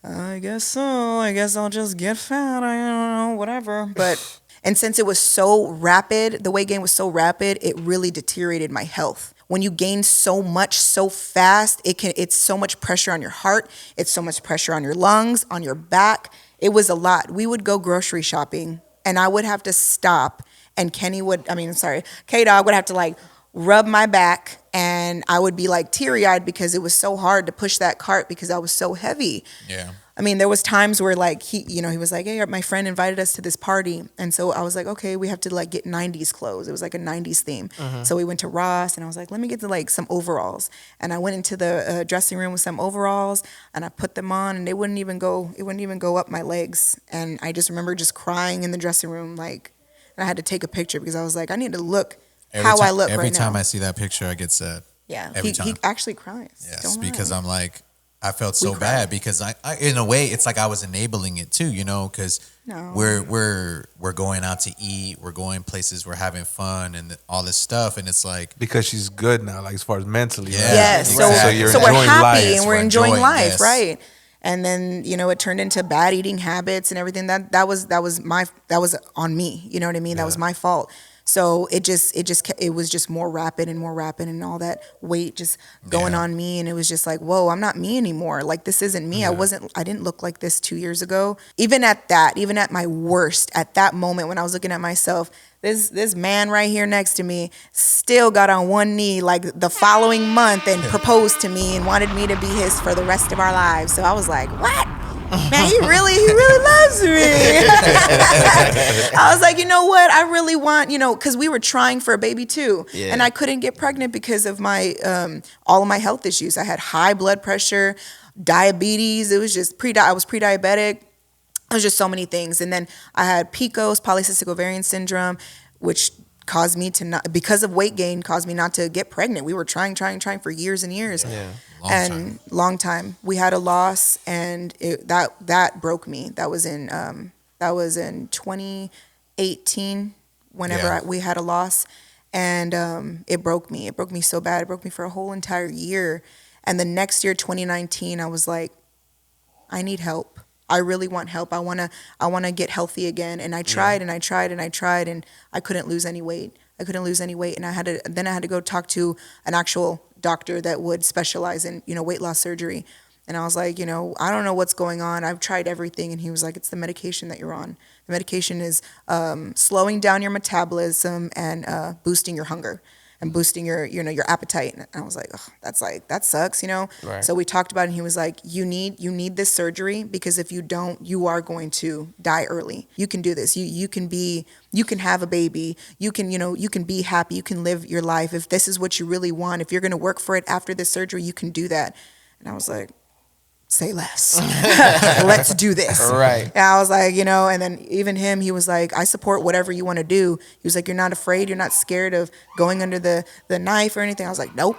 I guess so. I guess I'll just get fat. I don't know, whatever. But and since it was so rapid, the weight gain was so rapid, it really deteriorated my health. When you gain so much so fast, it's so much pressure on your heart. It's so much pressure on your lungs, on your back. It was a lot. We would go grocery shopping and I would have to stop, and K-Dog would have to like rub my back, and I would be like teary-eyed because it was so hard to push that cart because I was so heavy. Yeah. I mean, there was times where like he was like, "Hey, my friend invited us to this party." And so I was like, "Okay, we have to like get 90s clothes." It was like a 90s theme. So we went to Ross, and I was like, "Let me get to like some overalls." And I went into the dressing room with some overalls, and I put them on, and it wouldn't even go up my legs. And I just remember just crying in the dressing room, like, and I had to take a picture because I was like, I need to look I look right now. Every time I see that picture, I get sad. Yeah, he actually cries. Yes, because I'm like, I felt so bad because I in a way it's like I was enabling it too, because we're going out to eat, we're going places, we're having fun and all this stuff, and it's like because she's good now, like as far as mentally. Right? Yes, so we're happy life. and we're enjoying life, right? And then it turned into bad eating habits and everything. That was on me. You know what I mean? That was my fault. So it was just more rapid, and all that weight just going on me, and it was just like, whoa, I'm not me anymore. Like, this isn't me. I didn't look like this 2 years ago. Even at my worst, at that moment when I was looking at myself, this man right here next to me still got on one knee like the following month and proposed to me and wanted me to be his for the rest of our lives. So I was like, what? Man, he really loves me. I was like, you know what? I really want, because we were trying for a baby too. Yeah. And I couldn't get pregnant because of my all of my health issues. I had high blood pressure, diabetes. It was just I was pre-diabetic. It was just so many things. And then I had PCOS, polycystic ovarian syndrome, which caused me to not, because of weight gain, caused me not to get pregnant. We were trying for years and years. Yeah. Long time. We had a loss, and that broke me. That was in 2018. Whenever we had a loss, and it broke me. It broke me so bad. It broke me for a whole entire year. And the next year, 2019, I was like, I need help. I really want help. I want to get healthy again. And I tried and I tried and I tried, and I couldn't lose any weight. And I had to go talk to an actual doctor that would specialize in, weight loss surgery. And I was like, I don't know what's going on. I've tried everything. And he was like, it's the medication that you're on. The medication is slowing down your metabolism and boosting your hunger and boosting your appetite. And I was like, oh, that sucks, Right. So we talked about it, and he was like, you need this surgery, because if you don't, you are going to die early. You can do this. You can have a baby. You can be happy. You can live your life. If this is what you really want, if you're going to work for it after this surgery, you can do that. And I was like, say less. Let's do this. Right. And I was like, and then even him, he was like, I support whatever you want to do. He was like, you're not afraid. You're not scared of going under the knife or anything. I was like, nope.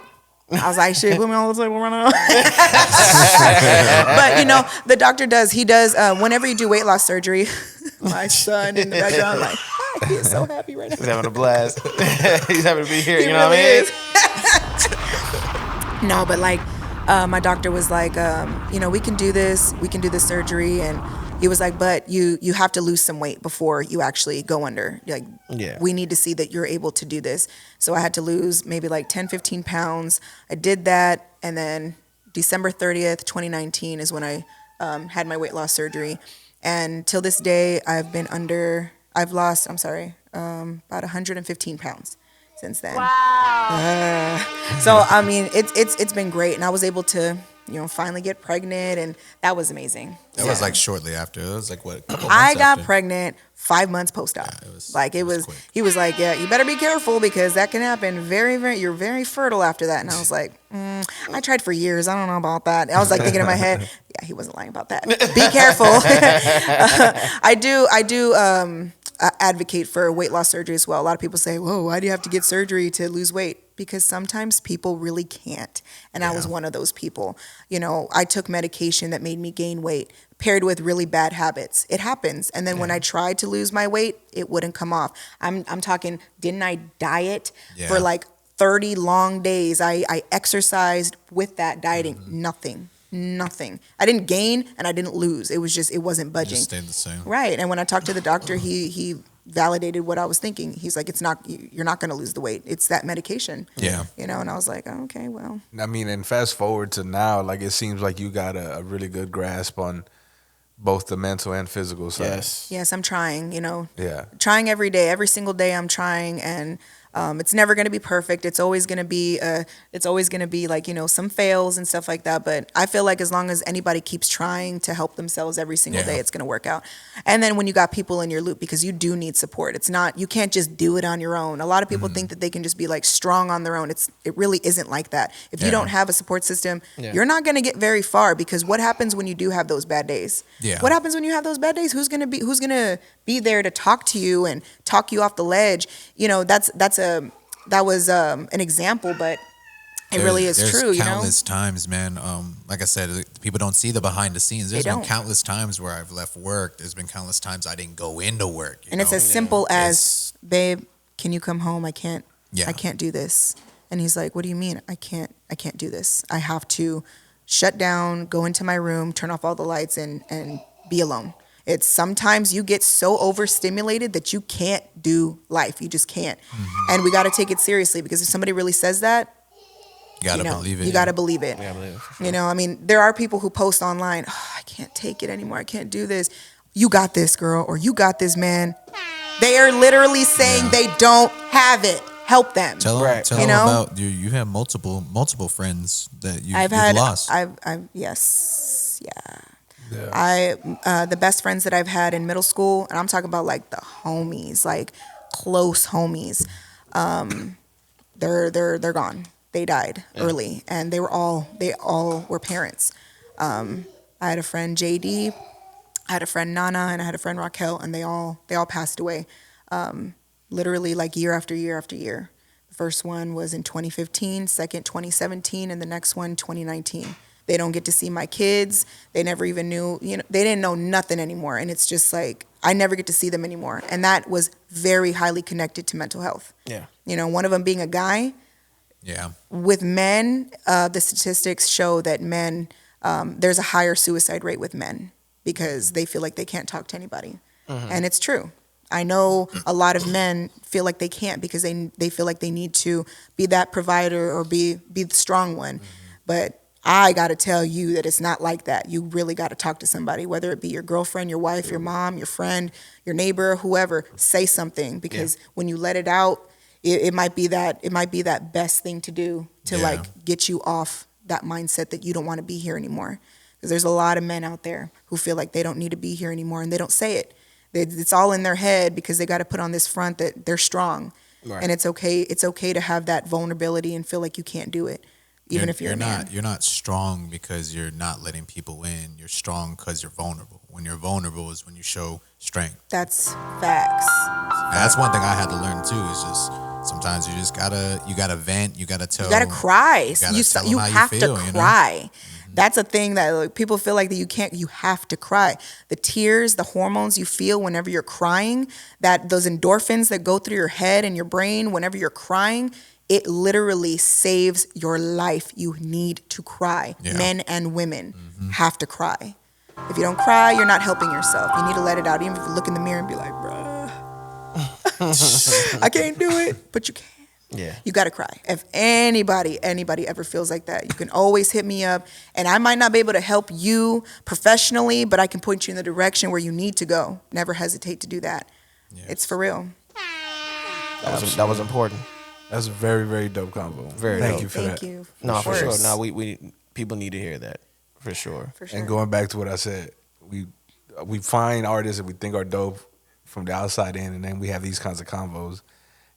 I was like, shit, put me on the table right now. But, the doctor does. He does, whenever you do weight loss surgery, my son in the background, like, he is so happy right now. He's having a blast. He's happy to be here. He You know really what I mean? No, but like, my doctor was like, we can do this. We can do this surgery. And he was like, but you have to lose some weight before you actually go under. Like, we need to see that you're able to do this. So I had to lose maybe like 10, 15 pounds. I did that. And then December 30th, 2019 is when I had my weight loss surgery. And till this day, I've lost about 115 pounds since then. Wow. So I mean, it's been great, and I was able to finally get pregnant, and that was amazing. That was like shortly after. It was like what? A couple I months got after. pregnant 5 months post-op. It was quick. He was like, yeah, you better be careful, because that can happen you're very fertile after that. And I was like, I tried for years. I don't know about that. I was like thinking in my head, yeah, he wasn't lying about that. Be careful. I do advocate for weight loss surgery as well. A lot of people say, whoa, why do you have to get surgery to lose weight? Because sometimes people really can't. And I was one of those people. I took medication that made me gain weight paired with really bad habits. It happens. And then when I tried to lose my weight, it wouldn't come off. I'm talking, didn't I diet for like 30 long days? I exercised with that dieting. Nothing. I didn't gain and I didn't lose. It wasn't budging. Just stayed the same. Right. And when I talked to the doctor, he validated what I was thinking. He's like, you're not going to lose the weight. It's that medication. Yeah. And I was like, oh, okay, well. I mean, and fast forward to now, like it seems like you got a really good grasp on both the mental and physical side. Yes, I'm trying, Yeah. Trying every day. Every single day I'm trying, and it's never going to be perfect. It's always going to be like, some fails and stuff like that. But I feel like as long as anybody keeps trying to help themselves every single day, it's going to work out. And then when you got people in your loop, because you do need support. You can't just do it on your own. A lot of people think that they can just be like strong on their own. It really isn't like that. If you don't have a support system, you're not going to get very far, because what happens when you do have those bad days? Yeah. What happens when you have those bad days? Who's going to be there to talk to you and talk you off the ledge? That was an example, but it really is true. There's countless times, man. Like I said, people don't see the behind the scenes. There's been countless times where I've left work. There's been countless times I didn't go into work. And it's as simple as, babe, can you come home? I can't do this. And he's like, what do you mean? I can't do this. I have to shut down, go into my room, turn off all the lights, and be alone. It's sometimes you get so overstimulated that you can't do life. You just can't. Mm-hmm. And we got to take it seriously, because if somebody really says that, you got to believe it. You got to believe it. Yeah, I believe it, for sure. I mean, there are people who post online, I can't take it anymore. I can't do this. You got this, girl, or you got this, man. They are literally saying they don't have it. Help them. Tell them about you have multiple friends that you've lost. Yes. Yeah. The best friends that I've had in middle school, and I'm talking about like the homies, like close homies, they're gone. They died early, and they all were parents. I had a friend JD, I had a friend Nana, and I had a friend Raquel, and they all passed away. Literally like year after year after year. The first one was in 2015, second 2017, and the next one 2019. They don't get to see my kids. They never even knew, they didn't know nothing anymore. And it's just like, I never get to see them anymore. And that was very highly connected to mental health. Yeah. One of them being a guy. Yeah. With men, the statistics show that men, there's a higher suicide rate with men because they feel like they can't talk to anybody. And it's true. I know a lot of men feel like they can't because they feel like they need to be that provider or be the strong one. But I got to tell you that it's not like that. You really got to talk to somebody, whether it be your girlfriend, your wife, your mom, your friend, your neighbor, whoever. Say something, because when you let it out, it might be that best thing to do to like get you off that mindset that you don't want to be here anymore. Because there's a lot of men out there who feel like they don't need to be here anymore, and they don't say it. It's all in their head because they got to put on this front that they're strong. Right. And it's okay. It's okay to have that vulnerability and feel like you can't do it. Even if you're a man. You're not strong because you're not letting people in. You're strong because you're vulnerable. When you're vulnerable is when you show strength. That's facts. And that's one thing I had to learn too. Is just sometimes you gotta vent. You gotta tell. You gotta cry. You have to cry. You know? That's a thing that like, people feel like that you can't. You have to cry. The tears, the hormones you feel whenever you're crying, those endorphins that go through your head and your brain whenever you're crying. It literally saves your life. You need to cry. Yeah. Men and women have to cry. If you don't cry, you're not helping yourself. You need to let it out. Even if you look in the mirror and be like, bruh, I can't do it, but you can. Yeah. You got to cry. If anybody ever feels like that, you can always hit me up. And I might not be able to help you professionally, but I can point you in the direction where you need to go. Never hesitate to do that. Yes. It's for real. That was important. That's a very, very dope convo. Thank you for that. Thank you. No, for sure. No, we people need to hear that for sure. For sure. And going back to what I said, we find artists that we think are dope from the outside in, and then we have these kinds of convos,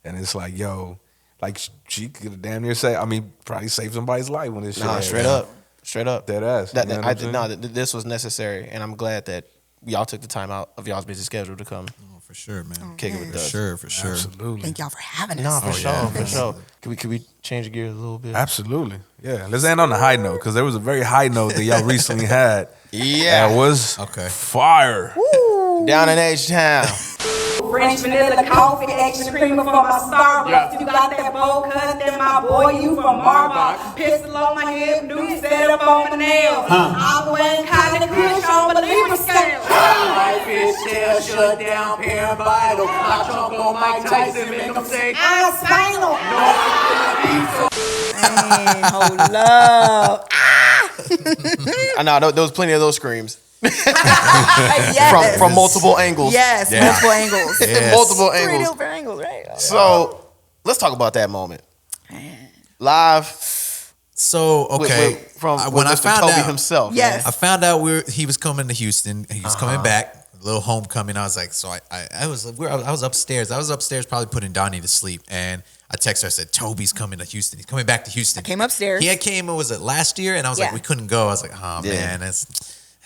and it's like, yo, like she could damn near say, I mean, probably save somebody's life when this shit. Nah, straight up, dead ass. This was necessary, and I'm glad that y'all took the time out of y'all's busy schedule to come. For sure, man. Kick it with us. For sure. Absolutely. Thank y'all for having us. No, for sure. Can we change gears a little bit? Absolutely. Yeah. Let's end on a high note, because there was a very high note that y'all recently had. Yeah. That was fire. Woo. Down in H-Town. French vanilla coffee, extra creamer for my Starbucks. You got that bowl cut, then my boy, you from Marlboro. Pistol on my hip, new set up on my nails. I'm wearing kind of kush on my Libra scale. My fishtail shut down, pair vital. I chunk on Mike Tyson, make him say, I'm spinal. Hey, hold up. I know, there was plenty of those screams. Yes. From multiple angles. Yes, multiple angles. Yes. Multiple angles. 3 different angles, right? So let's talk about that moment. Live. So from when I Mr. found Toby out himself. Yes. I found out he was coming to Houston. He was coming back. A little homecoming. I was like, so I was upstairs. I was upstairs probably putting Donnie to sleep, and I texted her. I said, Toby's coming to Houston. He's coming back to Houston. I came upstairs. He came. Was it last year? And I was like, we couldn't go. I was like, oh man, that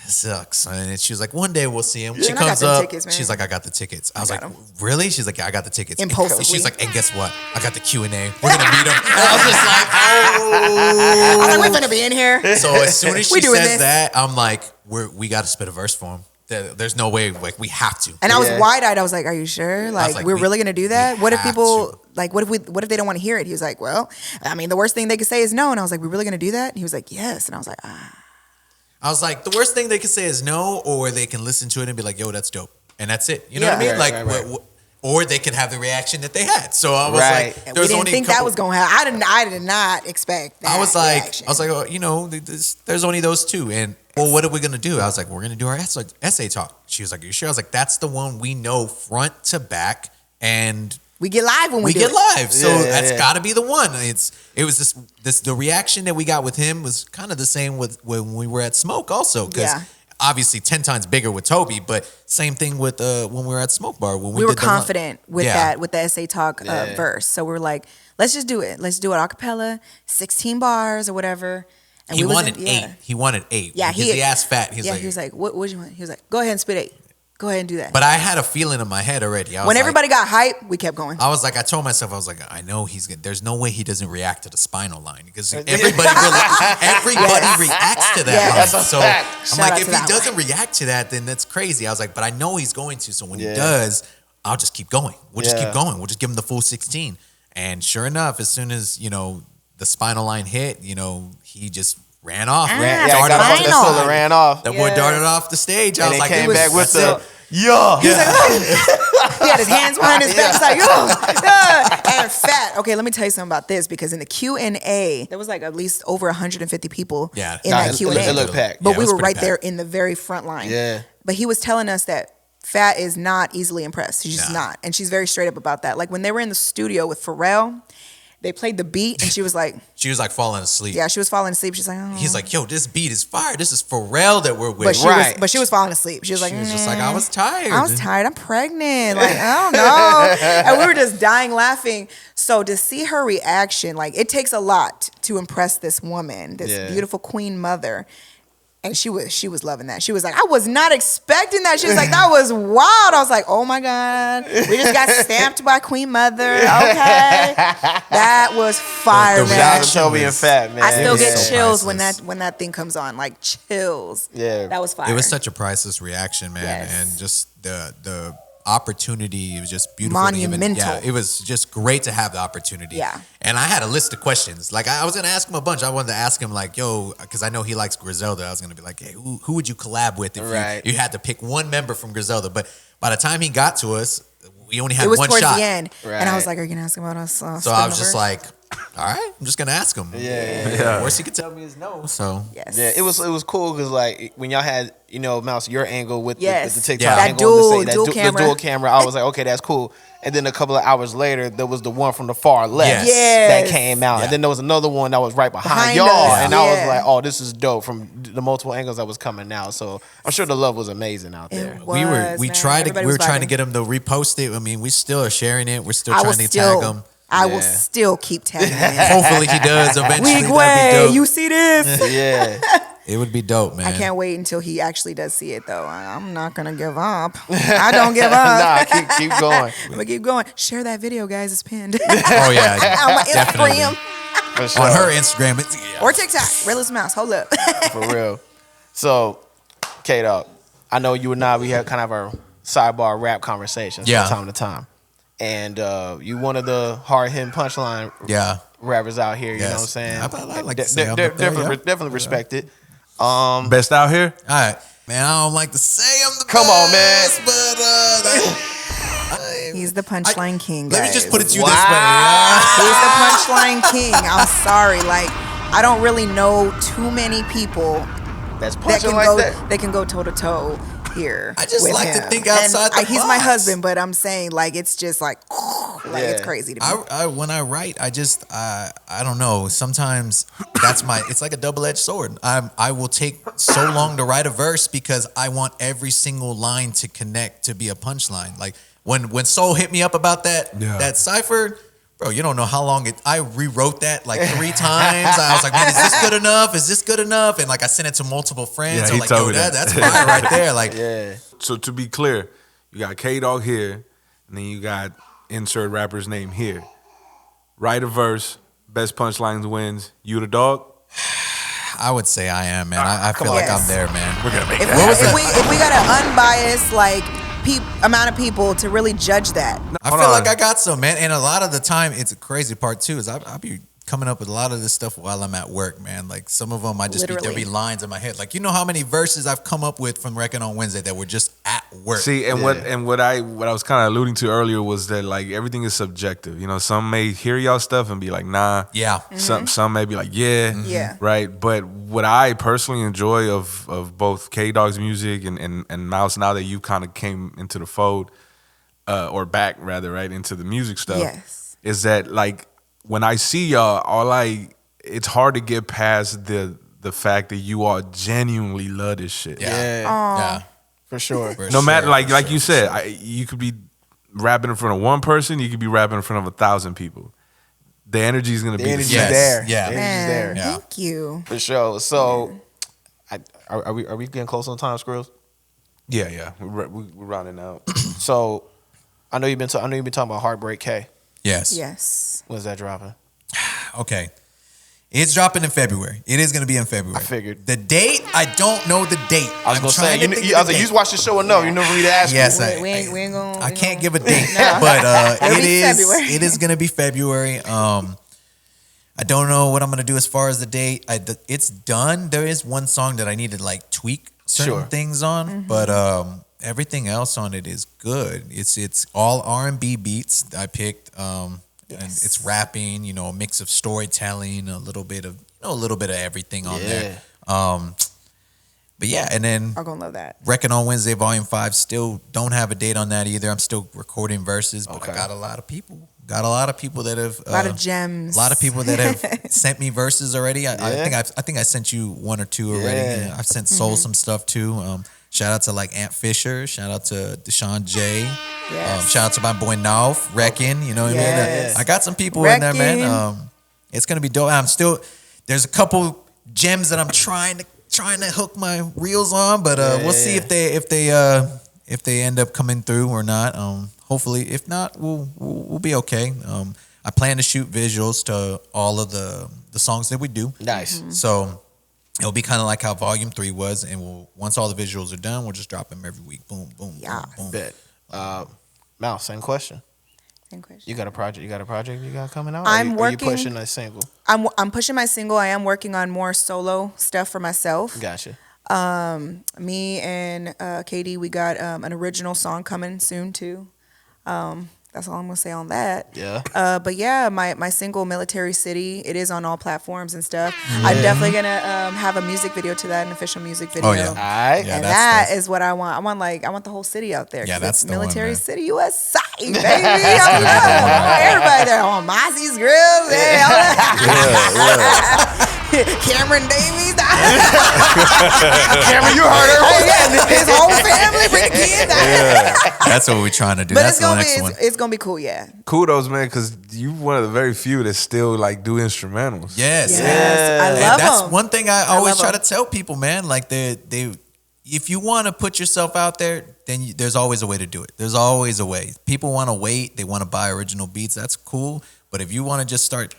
sucks. And she was like, one day we'll see him. She comes up. Tickets, she's like, I got the tickets. I was like, really? She's like, yeah, I got the tickets. Impulsively. She's like, and guess what? I got the Q&A. We're gonna meet him. And I was just like, oh. I was like, we're gonna be in here. So as soon as she says that, I'm like, we got to spit a verse for him. There's no way, like, we have to. And I was wide-eyed. I was like, are you sure? Like we're really gonna do that? What if people like what if they don't want to hear it? He was like, well, I mean, the worst thing they could say is no. And I was like, we're really gonna do that? And he was like, yes. And I was like, I was like, the worst thing they could say is no, or they can listen to it and be like, yo, that's dope. And that's it. You know what I mean? Right. Or they could have the reaction that they had. So I was like, we didn't think that was going to happen. I did not expect that. I was like, oh, you know, there's only those two. And well, what are we going to do? I was like, we're going to do our essay talk. She was like, are you sure? I was like, that's the one we know front to back, and we get live when we get live. So that's got to be the one. It was the reaction that we got with him was kind of the same with when we were at Smoke also, because obviously 10 times bigger with Toby, but same thing with when we were at Smoke Bar. When we were confident with that, with the essay talk verse. So we were like, let's just do it. Let's do it a cappella, 16 bars or whatever. And he wanted 8. He wanted 8. Yeah, he asked fat. He was like, what do you want? He was like, go ahead and spit 8. Go ahead and do that. But I had a feeling in my head already. When everybody got hype, we kept going. I was like, I told myself, I was like, I know he's good. There's no way he doesn't react to the spinal line, because everybody reacts to that line. So I'm like, if he doesn't react to that, then that's crazy. I was like, but I know he's going to. So when he does, I'll just keep going. We'll just keep going. We'll just give him the full 16. And sure enough, as soon as, you know, the spinal line hit, you know, he just ran off. That fella ran off. That boy darted off the stage. I was like, came back with the yeah. He was like, oh. He had his hands behind his back. He's like, and fat. Okay, let me tell you something about this because in the Q&A, there was like at least over 150 people in that Q&A. It looked packed. But we were right there in the very front line. Yeah. But he was telling us that Fat is not easily impressed. She's just not. And she's very straight up about that. Like when they were in the studio with Pharrell, they played the beat and she was like falling asleep. Yeah, she was falling asleep. She's like, oh. He's like, yo, this beat is fire. This is Pharrell that we're with. But she was falling asleep. She was like, just like, I was tired. I'm pregnant. Like, I don't know. And we were just dying laughing. So to see her reaction, like it takes a lot to impress this woman, this beautiful queen mother. And she was loving that. She was like, I was not expecting that. She was like, that was wild. I was like, oh my God. We just got stamped by Queen Mother. Okay. That was fire, man. Shout out to Toby and Fat, man. I still get chills when that thing comes on. Like chills. Yeah. That was fire. It was such a priceless reaction, man. Yes. And just the opportunity, it was just beautiful. Monumental. It was just great to have the opportunity. Yeah. And I had a list of questions. Like I was gonna ask him a bunch. I wanted to ask him like, yo, because I know he likes Griselda. I was gonna be like, hey, who would you collab with if you had to pick one member from Griselda? But by the time he got to us, we only had one shot. It was towards the end. And I was like, are you gonna ask him about us? So I was just like, all right, I'm just gonna ask him. Yeah. Worst he could tell me is no. So yes. Yeah, it was cool because like when y'all had Mouse your angle with the TikTok that angle, dual camera. the dual camera, I was like, okay, that's cool. And then a couple of hours later, there was the one from the far left that came out, and then there was another one that was right behind y'all, and I was like, oh, this is dope from the multiple angles that was coming out. So I'm sure the love was amazing out there. We were trying to get him to repost it. I mean, we still are sharing it. We're still trying to tag him. I will still keep tagging him. Hopefully he does eventually. Nwigwe, you see this? Yeah. It would be dope, man. I can't wait until he actually does see it, though. I'm not going to give up. I don't give up. Nah, keep going. I'm going to keep going. Share that video, guys. It's pinned. Oh, yeah. On my Instagram. For sure. On her Instagram. Or TikTok. Redlipstickmouse. Hold up. For real. So, K-Dawg, I know you and I, we had kind of our sidebar rap conversations from time to time. And you one of the hard-hitting punchline rappers out here, you know what I'm saying? I like to say definitely respect it. Best out here? All right. Man, I don't like to say I'm the Come best. on, man. But he's the punchline king, guys. Let me just put it to you this way. He's the punchline king. I'm sorry. Like, I don't really know too many people that can go toe-to-toe here. I just like him. to think outside the box. He's my husband, but I'm saying like it's just like it's crazy to me. When I write, I don't know. Sometimes it's like a double-edged sword. I will take so long to write a verse because I want every single line to connect to be a punchline. Like when Soul hit me up about that cipher. Bro, you don't know how long I rewrote that like 3 times. I was like, man, is this good enough? Is this good enough? And like I sent it to multiple friends. Yeah, like, yo, that's fire right there. Like, So to be clear, you got K-Dawg here, and then you got insert rapper's name here. Write a verse, best punchlines wins. You the dog? I would say I am, man. I feel like I'm there, man. We're gonna make that. If we got an unbiased like amount of people to really judge that. I feel like I got some, man. And a lot of the time, it's a crazy part too, is I'll be coming up with a lot of this stuff while I'm at work, man. Like some of them, there'll be lines in my head. Like, you know how many verses I've come up with from Wrecking on Wednesday that were just at work. See, and what I was kind of alluding to earlier was that like everything is subjective. You know, some may hear y'all stuff and be like, nah. Yeah. Some may be like, yeah. Mm-hmm. Yeah. Right. But what I personally enjoy of both K-Dawg's music and Mouse, now that you kind of came into the fold, or back rather, right, into the music stuff, is that like when I see y'all, it's hard to get past the fact that you all genuinely love this shit. Yeah. For sure. No matter like you said, you could be rapping in front of one person, you could be rapping in front of 1,000 people. The energy is gonna be the same. There. Yeah. The energy's there. Yeah. Thank you. For sure. So, are we getting close on time, Squirrels? Yeah. We're rounding out. So, I know you've been talking about Heartbreak K. Yes. When's that dropping? Okay. It's dropping in February. It is going to be in February. I figured. The date, I don't know the date. I was going to say, you watch the show and know. You never really asked me. Yes, I can't give a date, but it is going to be February. I don't know what I'm gonna do as far as the date. It's done. There is one song that I need to like tweak certain things on, but everything else on it is good. It's all R&B beats I picked, and it's rapping. You know, a mix of storytelling, a little bit of everything on there. But yeah, and then I'm gonna love that. Wrecking on Wednesday, Volume 5. Still don't have a date on that either. I'm still recording verses, but I got a lot of people. Got a lot of people that have a lot of gems. A lot of people that have sent me verses already. I think I sent you one or two already. I've sent Soul some stuff too. Shout out to like Ant Fisher. Shout out to Deshaun J. Shout out to my boy Nauf, Wrecking. You know what I mean? I got some people in there, man. It's gonna be dope. There's a couple gems that I'm trying to hook my reels on, but we'll see if they end up coming through or not. Hopefully, if not, we'll be okay. I plan to shoot visuals to all of the songs that we do. Nice. So it'll be kind of like how Volume 3 was, and once all the visuals are done, we'll just drop them every week. Boom, boom, boom, boom. Bet. Mouse, same question. You got a project you got coming out? I'm working. Are you pushing a single? I'm pushing my single. I am working on more solo stuff for myself. Gotcha. Me and KD, we got an original song coming soon too. That's all I'm gonna say on that. Yeah. But yeah, my single Military City, it is on all platforms and stuff. I'm definitely gonna have a music video to that, an official music video. Oh yeah. All right. And that is what I want. I want the whole city out there. Yeah, that's the Military one, City, USA, baby. Everybody there on Mazi's Grill. Cameron Davies. Cameron, you heard her. His whole family, bring the kids. That's what we're trying to do. But That's the next one. It's gonna be cool, yeah. Kudos, man, because you one of the very few that still like do instrumentals. Yes. I love That's them. one thing I always try to tell people, man. Like if you want to put yourself out there, then there's always a way to do it. There's always a way. People want to wait. They want to buy original beats. That's cool. But if you want to just start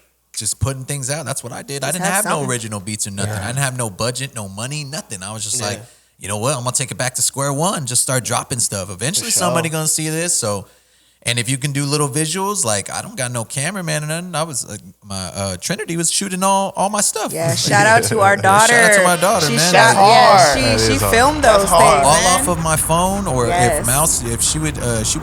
putting things out, that's what I did. I didn't have no original beats or nothing. I didn't have no budget, no money, nothing. I was just like, you know what? I'm gonna take it back to square one. Just start dropping stuff. Eventually, somebody gonna see this. So. And if you can do little visuals, like I don't got no cameraman or nothing. I was my Trinity was shooting all my stuff. Yeah, shout out to our daughter. Shout out to my daughter, man. That's hard. She filmed those things, all man. off of my phone, or if she would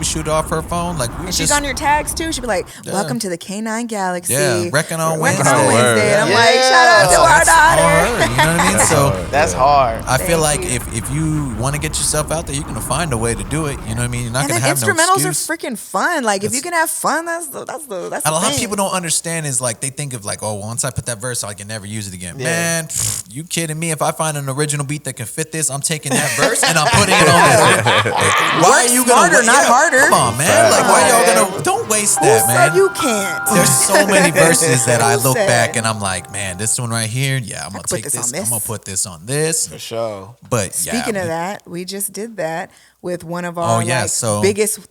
shoot off her phone, like we and she's on your tags too. She'd be like, "Welcome to the K9 Galaxy." Yeah, Wrecking on Wednesday. And I'm like, shout out to our daughter. You know what I mean? So that's hard. I feel like if you want to get yourself out there, you're gonna find a way to do it. You know what I mean? You're not gonna have no excuse. Instrumentals are freaking fun. Like if you can have fun, that's the a lot of people don't understand is like they think of like, oh, once I put that verse, I can never use it again. Man, you kidding me? If I find an original beat that can fit this, I'm taking that verse and I'm putting it on this. Why are you smarter, not harder? Come on, man. Like why y'all gonna don't waste that, man? Said you can't. There's so many verses that I look back and I'm like, man, this one right here, I'm gonna take this. I'm gonna put this on this for sure. But speaking of that, we just did that with one of our biggest.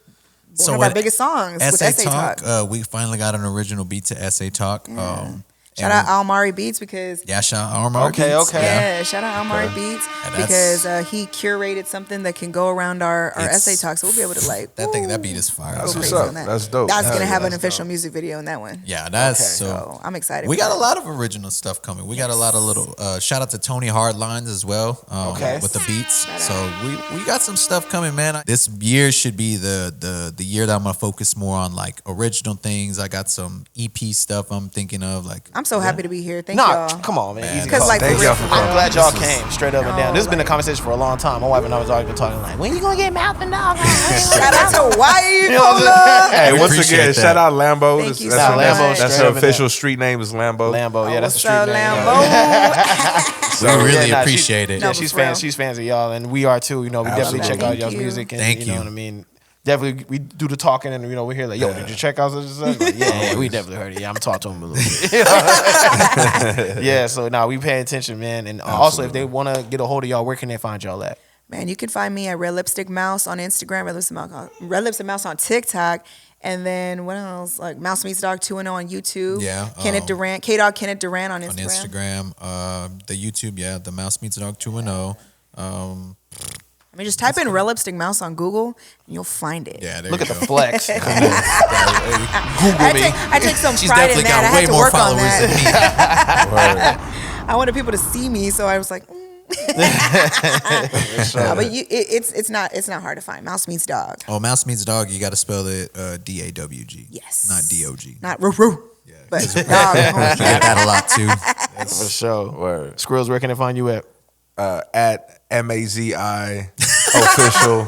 So one of our biggest songs with SA Talk. We finally got an original beat to SA Talk. Yeah. Shout out Almari Beats because shout out Almari Beats. Yeah, shout out Almari Beats because he curated something that can go around our SA Talk, so we'll be able to like that beat is fire. That's what's up. That's dope. That's gonna have an official music video in that one. Yeah, that's so I'm excited. We got a lot of original stuff coming. We got a lot of little shout out to Tony Hardlines as well with the beats. So we got some stuff coming, man. This year should be the year that I'm gonna focus more on like original things. I got some EP stuff I'm thinking of like. I'm so happy to be here. Thank y'all. Come on, man. Because like, I'm glad y'all came straight up and down. This has been a conversation for a long time. My wife and I was always been talking like, when you gonna get Mouth and Dog? Shout out to Hawaii. Hey, once again, shout out Lambo. Thank you that's her official street name is Lambo. Lambo, yeah, that's the street Lambo. We really appreciate it. Yeah, she's fans of y'all, and we are too. You know, we definitely check out y'all's music, and you know what I mean. Definitely, we do the talking, and we're here like, yo, did you check out such and such? Like, yeah, we definitely heard it. Yeah, I'm talking to him a little bit. Yeah, so we pay attention, man. And also, if they want to get a hold of y'all, where can they find y'all at? Man, you can find me at Redlipstickmouse on Instagram, Redlipstickmouse on TikTok, and then what else? Like Mouse Meets Dog 2.0 on YouTube. Yeah. Kenneth Durrant, K-Dog Kenneth Durrant on Instagram. The YouTube, the Mouse Meets Dog 2.0. I mean, just type in Redlipstickmouse on Google and you'll find it. Yeah, Look at the flex. Google me. I take some She's pride in definitely that. got I way had to more work on followers that. than me. I wanted people to see me, so I was like, but it's not hard to find. Mouse meets dog. Oh, Mouse meets dog. You got to spell it DAWG. Yes. Not DOG. Not roo. Yeah. But dog. You got that a lot too. That's for sure. Word. Squirrels, where can they find you at? At Mazi official.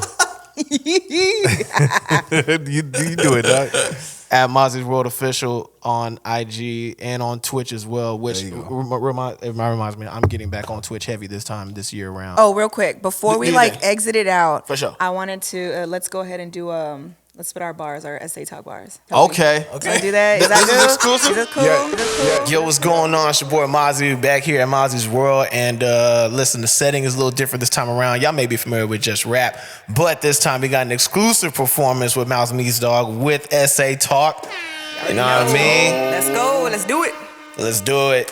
you do it, Doc. At Mazi's World Official on IG and on Twitch as well, which reminds me, I'm getting back on Twitch heavy this year around. Oh, real quick, before we exit it out, for sure, I wanted to let's go ahead and do let's spit our bars, our SA talk bars. Okay. Can we do that? Is that this good? is exclusive? Is that cool? Yeah. Yo, what's going on? It's your boy Mazi back here at Mazi's World. And listen, the setting is a little different this time around. Y'all may be familiar with just rap, but this time we got an exclusive performance with Mouse Meets Dog with SA Talk. You know what I mean? Let's go. Let's do it. Let's do it.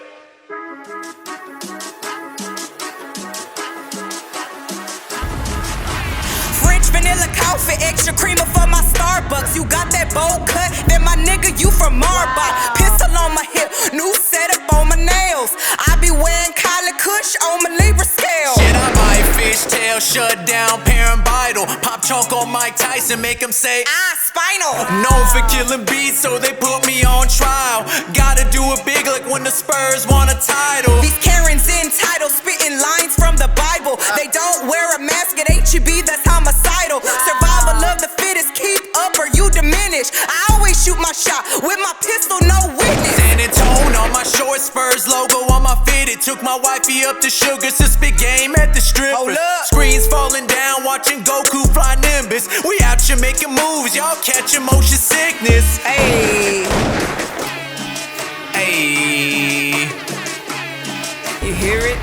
Vanilla coffee, extra creamer for my Starbucks. You got that bowl cut, then my nigga, you from Marbach. Pistol on my hip, new setup on my nails. I be wearing Kylie Kush on my Libra scale. Shit, I buy fishtail, shut down, parambital. Pop chunk on Mike Tyson, make him say, spinal. Known for killing beats, so they put me on trial. Gotta do it big like when the Spurs want a title. These Karens entitled, spitting lines from the Bible. They don't wear a mask at HEB, that's homicidal. Survival of the fittest, keep up or you diminish. I always shoot my shot with my pistol, no witness. San Antone on my short, Spurs logo on my fitted. Took my wifey up to Sugar to spit game at the strippers. Screens falling down, watching Goku fly Nimbus. We out here making moves, y'all catching motion sickness. Hey. Hey. You hear it?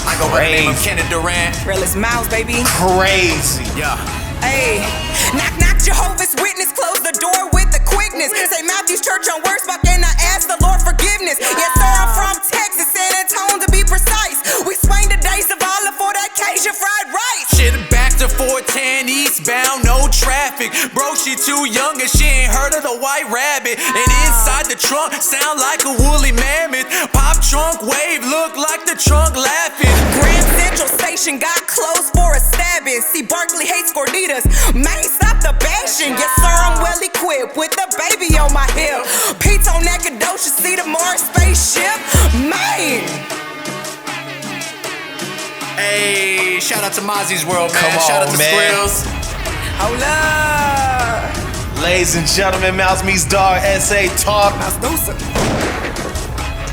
I go by the name of Kenneth Durrant. Redlipstickmouse, baby. Crazy. Yeah. Hey. Knock, knock, Jehovah's Witness. Close the door with the quickness. St. Matthew's Church on Wurzbach, and I ask the Lord forgiveness. Yes, sir, I'm from Texas, San Antone to be precise. We swing the days of olive for that Cajun fried rice. Shit, back to 410 eastbound, no traffic. Bro, she too young and she ain't heard of the White Rabbit. And inside the trunk, sound like a woolly mammoth. Pop trunk wave, look like the trunk laughing. Grand Central Station got closed for a stabbing. See, Barkley hates gorditas. Man, stop the bashing. Yes, sir, I'm well equipped with the baby on my hip. Pete's on Nacogdoches, see the Mars spaceship. Man. Hey, shout out to Mazi's World, man. Come on, shout out to man. Squirrels. Hold up. Ladies and gentlemen, Mouse Meets Dog, SA Talk.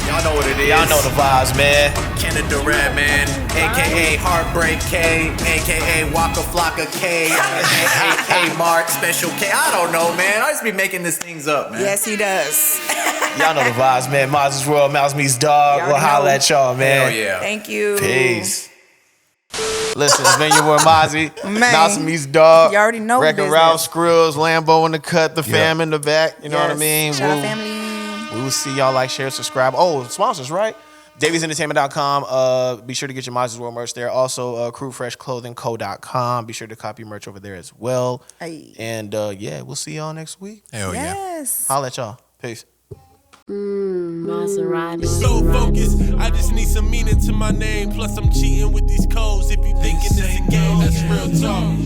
Y'all know what it is. Y'all know the vibes, man. Kenneth Durrant, man. AKA Heartbreak K. AKA Waka Flocka K. AKA Mark Special K. I don't know, man. I just be making these things up, man. Yes, he does. Y'all know the vibes, man. Mazi's World, Mouse Meets Dog. We'll holla at y'all, man. Hell yeah. Thank you. Peace. Listen, it's been your boy Mazi. Man. Mouse Meets Dog. You already know Wreck-It business. Ralph, Skrills, Lambo in the cut, the fam in the back. You know what I mean? Shout out family. We will see y'all. Like, share, subscribe. Oh, sponsors, right? DaviesEntertainment.com. Be sure to get your Mazi's World merch there. Also, CrewFreshClothingCo.com. Be sure to copy merch over there as well. Hey. And yeah, we'll see y'all next week. Hell yeah. Yes. Holla at y'all. Peace. Maserati. So focused, I just need some meaning to my name. Plus, I'm cheating with these codes. If you thinking it's a game, that's real talk.